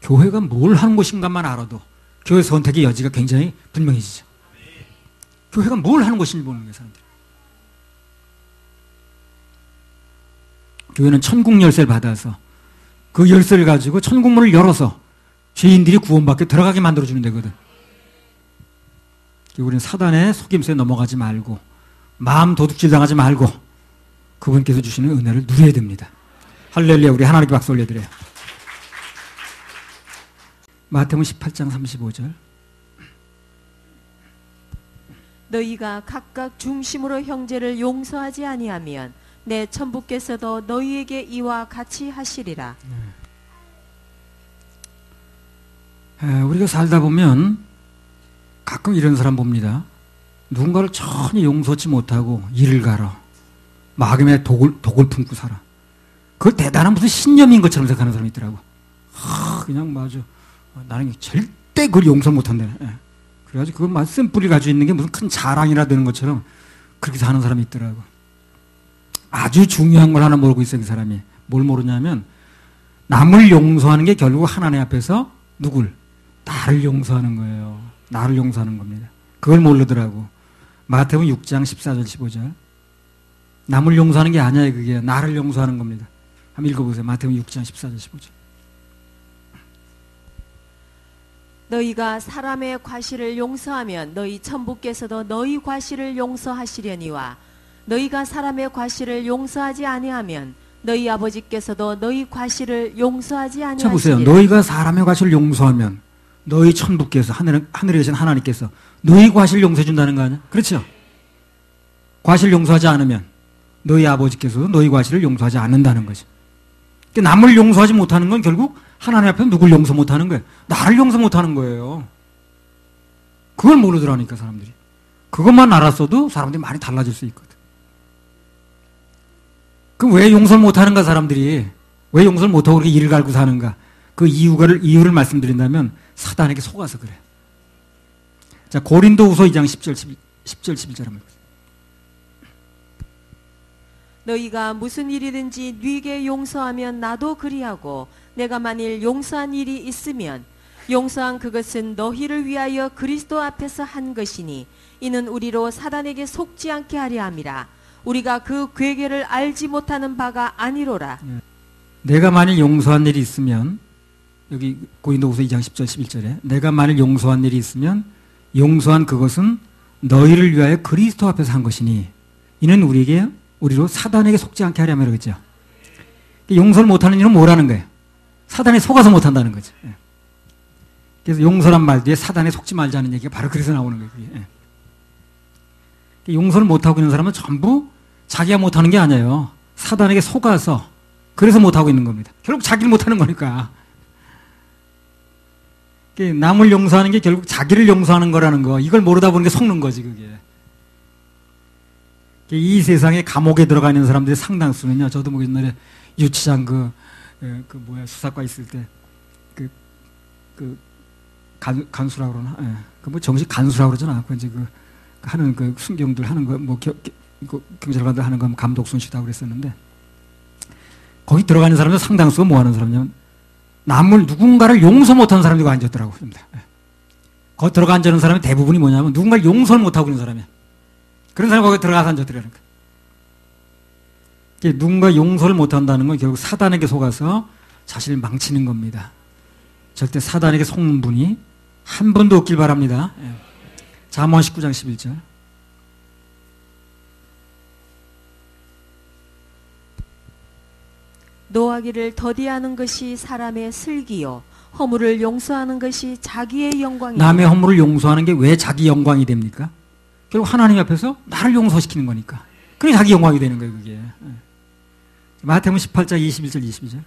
A: 교회가 뭘 하는 곳인가만 알아도 교회 선택의 여지가 굉장히 분명해지죠. 교회가 뭘 하는 곳인지 모르는 거예요. 사람들이. 교회는 천국 열쇠를 받아서 그 열쇠를 가지고 천국문을 열어서 죄인들이 구원받게 들어가게 만들어주는 데거든. 우리는 사단의 속임수에 넘어가지 말고 마음 도둑질 당하지 말고 그분께서 주시는 은혜를 누려야 됩니다. 할렐루야. 우리 하나님께 박수 올려드려요. 마태복음 18장 35절.
B: 너희가 각각 중심으로 형제를 용서하지 아니하면 내 천부께서도 너희에게 이와 같이 하시리라.
A: 우리가 살다 보면 가끔 이런 사람 봅니다. 누군가를 전혀 용서치 못하고 이를 갈아 마음에 독을 품고 살아. 그걸 대단한 무슨 신념인 것처럼 생각하는 사람이 있더라고. 그냥 맞아. 나는 절대 그걸 용서 못한다. 그래가지고 그걸 막 쓴 뿌리를 가지고 있는 게 무슨 큰 자랑이라 되는 것처럼 그렇게 사는 사람이 있더라고. 아주 중요한 걸 하나 모르고 있어요. 그 사람이. 뭘 모르냐면 남을 용서하는 게 결국 하나님 앞에서 누굴? 나를 용서하는 거예요. 나를 용서하는 겁니다. 그걸 모르더라고. 마태복음 6장 14절 15절. 남을 용서하는 게 아니에요. 그게 나를 용서하는 겁니다. 한번 읽어보세요. 마태복음 6장 14절 15절.
B: 너희가 사람의 과실을 용서하면 너희 천부께서도 너희 과실을 용서하시려니와 너희가 사람의 과실을 용서하지 아니하면 너희 아버지께서도 너희 과실을 용서하지 아니하시리라.
A: 자 보세요. 너희가 사람의 과실을 용서하면 너희 천부께서 하늘에 계신 하나님께서 너희 과실을 용서해 준다는 거 아니야? 그렇죠? 과실 용서하지 않으면 너희 아버지께서도 너희 과실을 용서하지 않는다는 거지. 그러니까 남을 용서하지 못하는 건 결국 하나님 앞에 누굴 용서 못하는 거예요? 나를 용서 못하는 거예요. 그걸 모르더라니까 사람들이. 그것만 알았어도 사람들이 많이 달라질 수 있거든. 그럼 왜 용서를 못하는가 사람들이? 왜 용서를 못하고 그렇게 이를 갈고 사는가? 그 이유를 말씀드린다면 사단에게 속아서 그래요. 자, 고린도후서 2장 10절 11절 한번 보세요.
B: 너희가 무슨 일이든지 네게 용서하면 나도 그리하고 내가 만일 용서한 일이 있으면 용서한 그것은 너희를 위하여 그리스도 앞에서 한 것이니 이는 우리로 사단에게 속지 않게 하려 함이라. 우리가 그 괴계를 알지 못하는 바가 아니로라.
A: 내가 만일 용서한 일이 있으면 여기 고린도후서 2장 10절 11절에 내가 만일 용서한 일이 있으면 용서한 그것은 너희를 위하여 그리스도 앞에서 한 것이니 이는 우리로 사단에게 속지 않게 하려면 그러겠죠. 용서를 못하는 일은 뭐라는 거예요? 사단에 속아서 못한다는 거죠. 그래서 용서란 말 뒤에 사단에 속지 말자는 얘기가 바로 그래서 나오는 거예요. 용서를 못하고 있는 사람은 전부 자기가 못하는 게 아니에요. 사단에게 속아서 그래서 못하고 있는 겁니다. 결국 자기를 못하는 거니까. 남을 용서하는 게 결국 자기를 용서하는 거라는 거. 이걸 모르다 보는 게 속는 거지 그게. 이 세상에 감옥에 들어가 있는 사람들의 상당수는요. 저도 뭐 옛날에 유치장 수사과 있을 때 간수라고 그러나? 그 뭐 정식 간수라고 그러잖아. 그 이제 하는 순경들 하는 거 뭐 경찰관들 하는 거 감독 순시다고 그랬었는데 거기 들어가 있는 사람들 상당수가 뭐 하는 사람이냐면 누군가를 용서 못하는 사람들이 앉았더라고요. 거기 들어가 앉는 사람의 대부분이 뭐냐면 누군가를 용서를 못하고 있는 사람이야. 그런 사람이 거기 들어가서 앉아들으라는 거야. 누군가 용서를 못한다는 건 결국 사단에게 속아서 자신을 망치는 겁니다. 절대 사단에게 속는 분이 한 분도 없길 바랍니다. 잠언 19장 11절.
B: 노하기를 더디하는 것이 사람의 슬기요 허물을 용서하는 것이 자기의 영광이다.
A: 남의 허물을 용서하는 게 왜 자기 영광이 됩니까? 결국 하나님 앞에서 나를 용서시키는 거니까. 그게 자기 영광이 되는 거예요, 그게. 마태복음 18장 21절 22절.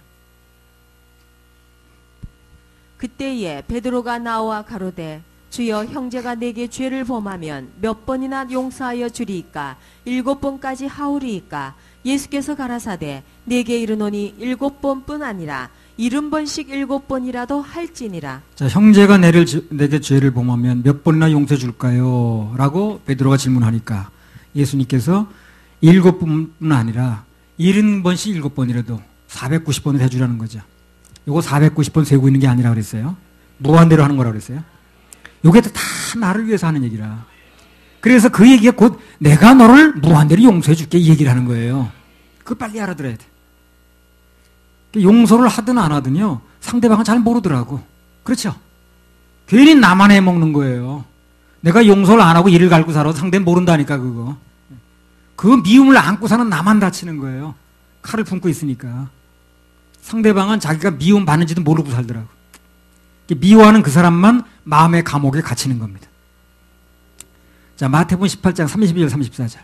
B: 그때에 베드로가 나와 가로되 주여 형제가 내게 죄를 범하면 몇 번이나 용서하여 주리이까 7번까지 하오리이까 예수께서 가라사대 내게 이르노니 7번뿐 아니라 70번씩 7번이라도 할지니라. 자,
A: 형제가 내게 죄를 범하면 몇 번이나 용서해 줄까요? 라고 베드로가 질문하니까 예수님께서 7번뿐 아니라 70번씩 7번이라도 490번을 해주라는 거죠. 요거 490번 세고 있는 게 아니라 그랬어요. 무한대로 하는 거라 그랬어요. 요게 다 나를 위해서 하는 얘기라. 그래서 그 얘기가 곧 내가 너를 무한대로 용서해 줄게 이 얘기를 하는 거예요. 그걸 빨리 알아들어야 돼. 용서를 하든 안 하든요 상대방은 잘 모르더라고. 그렇죠? 괜히 나만 해먹는 거예요. 내가 용서를 안 하고 이를 갈고 살아도 상대는 모른다니까 그거. 그 미움을 안고 사는 나만 다치는 거예요. 칼을 품고 있으니까. 상대방은 자기가 미움 받는지도 모르고 살더라고. 미워하는 그 사람만 마음의 감옥에 갇히는 겁니다. 자, 마태복음 18장 32절 34절.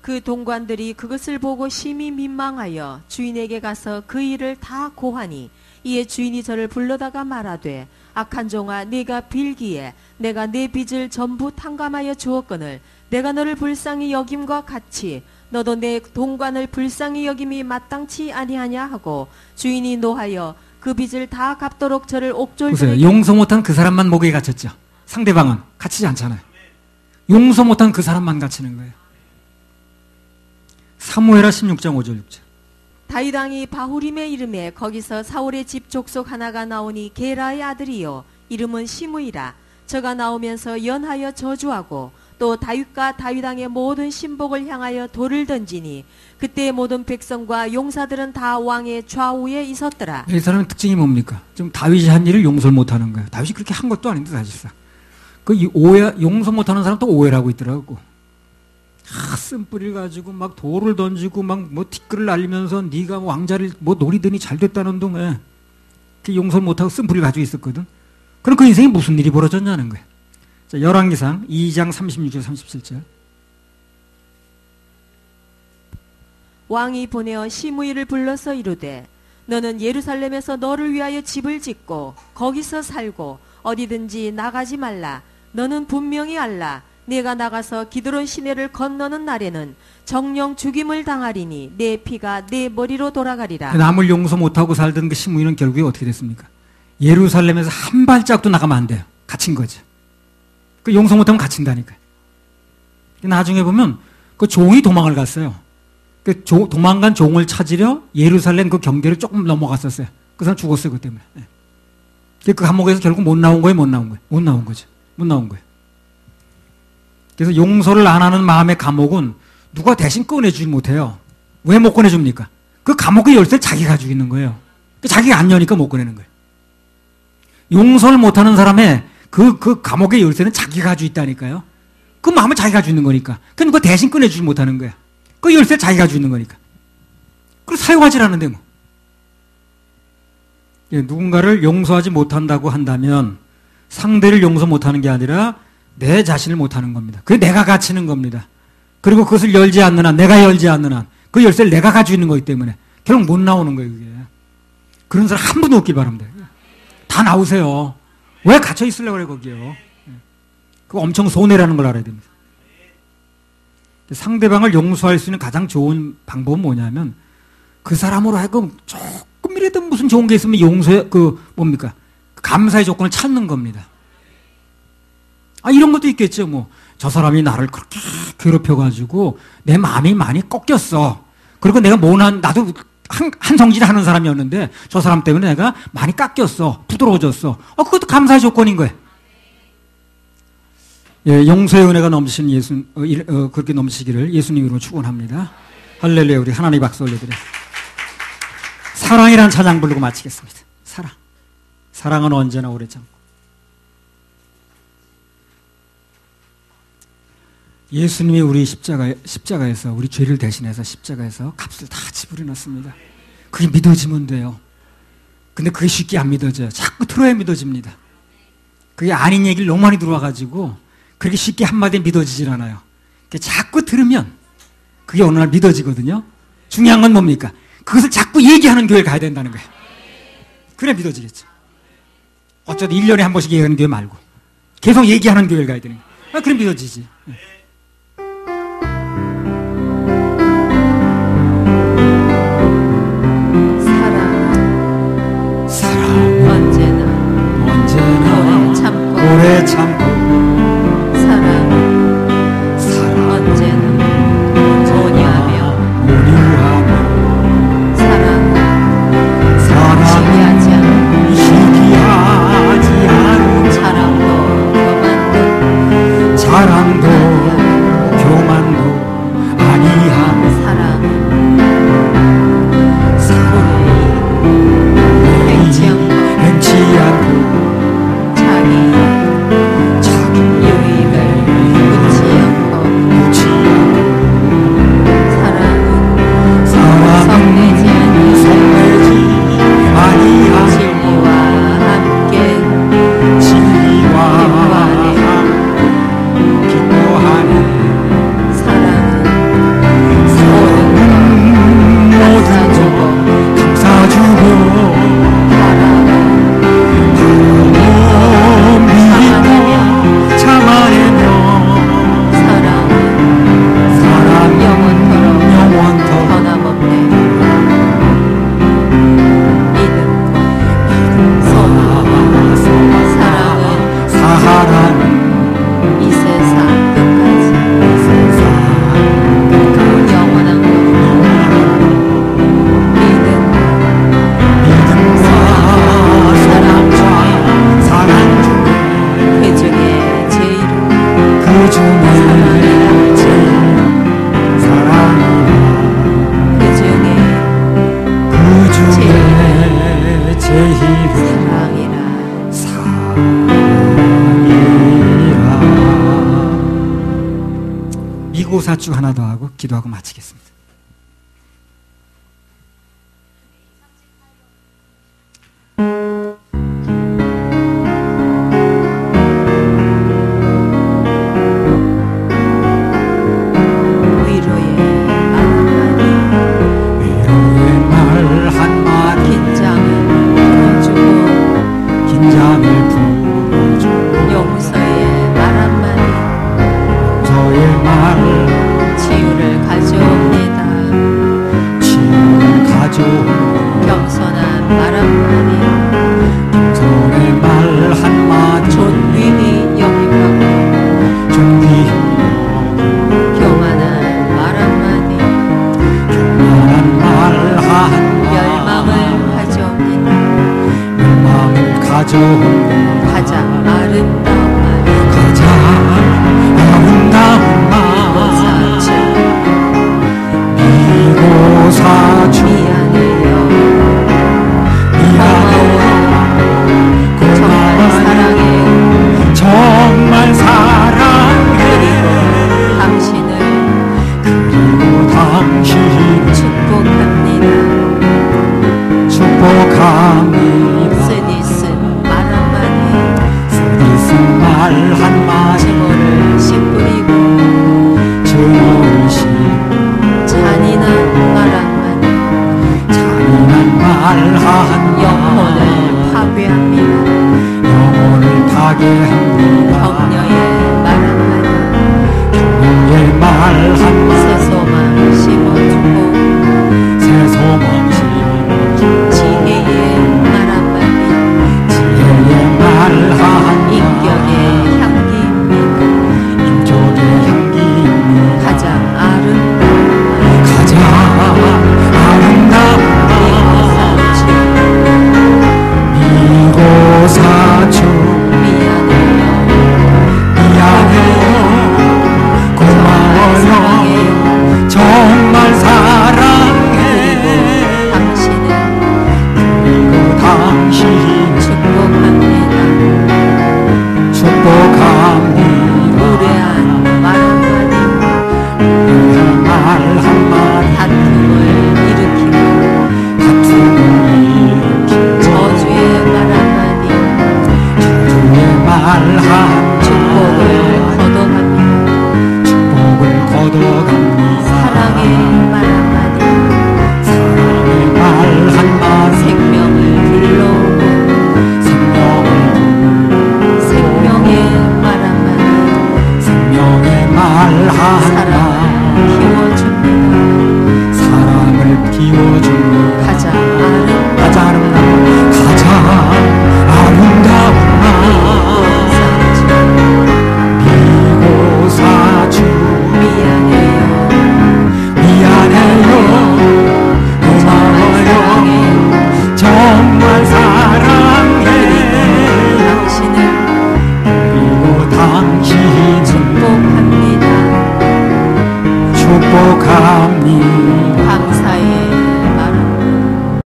B: 그 동관들이 그것을 보고 심히 민망하여 주인에게 가서 그 일을 다 고하니 이에 주인이 저를 불러다가 말하되 악한 종아 네가 빌기에 내가 내 빚을 전부 탕감하여 주었거늘 내가 너를 불쌍히 여김과 같이 너도 내 동관을 불쌍히 여김이 마땅치 아니하냐 하고 주인이 노하여 그 빚을 다 갚도록 저를 옥졸들에게.
A: 보세요. 용서 못한 그 사람만 목에 갇혔죠. 상대방은 갇히지 않잖아요. 용서 못한 그 사람만 갇히는 거예요. 사무엘하 16장 5절 6절.
B: 다윗 왕이 바후림의 이름에 거기서 사울의 집 족속 하나가 나오니 게라의 아들이요 이름은 시므이라. 저가 나오면서 연하여 저주하고 또 다윗과 다윗 왕의 모든 신복을 향하여 돌을 던지니 그때 모든 백성과 용사들은 다 왕의 좌우에 있었더라.
A: 이 사람의 특징이 뭡니까? 지금 다윗이 한 일을 용서를 못하는 거예요. 다윗이 그렇게 한 것도 아닌데 사실상. 용서 못하는 사람 또 오해를 하고 있더라고. 쓴뿌리를 가지고 막 돌을 던지고 막 뭐 티끌을 날리면서 네가 왕자를 뭐 노리더니 잘 됐다는 동에 용서를 못하고 쓴뿌리를 가지고 있었거든. 그럼 그 인생에 무슨 일이 벌어졌냐는 거예요. 자, 열왕기상 2장 36절 37절.
B: 왕이 보내어 시므이를 불러서 이르되 너는 예루살렘에서 너를 위하여 집을 짓고 거기서 살고 어디든지 나가지 말라. 너는 분명히 알라. 내가 나가서 기드론 시내를 건너는 날에는 정령 죽임을 당하리니 내 피가 내 머리로 돌아가리라.
A: 남을 용서 못하고 살던 그 시므이는 결국에 어떻게 됐습니까? 예루살렘에서 한 발짝도 나가면 안 돼요. 갇힌 거죠. 그 용서 못하면 갇힌다니까요. 나중에 보면 그 종이 도망을 갔어요. 그 도망간 종을 찾으려 예루살렘 그 경계를 조금 넘어갔었어요. 그 사람 죽었어요, 그 때문에. 그 감옥에서 결국 못 나온 거예요, 못 나온 거예요? 못 나온 거죠. 못 나온 거예요. 그래서 용서를 안 하는 마음의 감옥은 누가 대신 꺼내주지 못해요. 왜 못 꺼내줍니까? 그 감옥의 열쇠를 자기가 가지고 있는 거예요. 자기가 안 여니까 못 꺼내는 거예요. 용서를 못하는 사람의 그 감옥의 열쇠는 자기가 가지고 있다니까요. 그 마음을 자기가 가지고 있는 거니까. 그러니까 대신 꺼내주지 못하는 거야. 그 열쇠를 자기가 가지고 있는 거니까. 그걸 사용하지 않는데 뭐. 누군가를 용서하지 못한다고 한다면 상대를 용서 못하는 게 아니라 내 자신을 못하는 겁니다. 그게 내가 갇히는 겁니다. 그리고 그것을 열지 않는 한, 내가 열지 않는 한, 그 열쇠를 내가 가지고 있는 거기 때문에 결국 못 나오는 거예요, 그게. 그런 사람 한 분도 없길 바랍니다. 다 나오세요. 왜 갇혀 있으려고 그래, 거기요. 그거 엄청 손해라는 걸 알아야 됩니다. 상대방을 용서할 수 있는 가장 좋은 방법은 뭐냐면 그 사람으로 하여금 조금이라도 무슨 좋은 게 있으면 용서의, 뭡니까? 감사의 조건을 찾는 겁니다. 이런 것도 있겠죠, 뭐. 저 사람이 나를 그렇게 괴롭혀가지고 내 마음이 많이 꺾였어. 그리고 내가 나도 한 성질 하는 사람이었는데 저 사람 때문에 내가 많이 깎였어. 부드러워졌어. 그것도 감사의 조건인 거예요. 예, 용서의 은혜가 넘치신 그렇게 넘치기를 예수님 이름으로 축원합니다. 할렐루야. 우리 하나님 박수 올려드려요. 사랑이란 찬양 부르고 마치겠습니다. 사랑. 사랑은 언제나 오래 참고. 예수님이 우리 십자가에서 우리 죄를 대신해서 십자가에서 값을 다 지불해놨습니다. 그게 믿어지면 돼요. 근데 그게 쉽게 안 믿어져요. 자꾸 들어야 믿어집니다. 그게 아닌 얘기를 너무 많이 들어와가지고 그렇게 쉽게 한마디에 믿어지질 않아요. 자꾸 들으면 그게 어느 날 믿어지거든요. 중요한 건 뭡니까? 그것을 자꾸 얘기하는 교회를 가야 된다는 거예요. 그래 믿어지겠죠. 어쩌다 1년에 한 번씩 얘기하는 교회 말고 계속 얘기하는 교회를 가야 되는 거예요. 그래 믿어지지.
B: 오래 참고 사랑 언제나 온유하며 사랑 시기하지 않고 자랑도 교만도 아니하며 사랑은 행치 않고 미고사주 하나 더 하고 기도하고 마치겠습니다. 가장 아름다운 말 미고사주 미안해요 정말 사랑해 그리고 당신을 축복합니다 쓰디쓴 말 한마디 증오를 씻뿌리고 잔인한 말 한마디 영혼을 파괴합니다 격려의 말 한마디 새소망 심어주고 지혜의 말 한마디 인격의 향기입니다 가장 아름다운 맞아.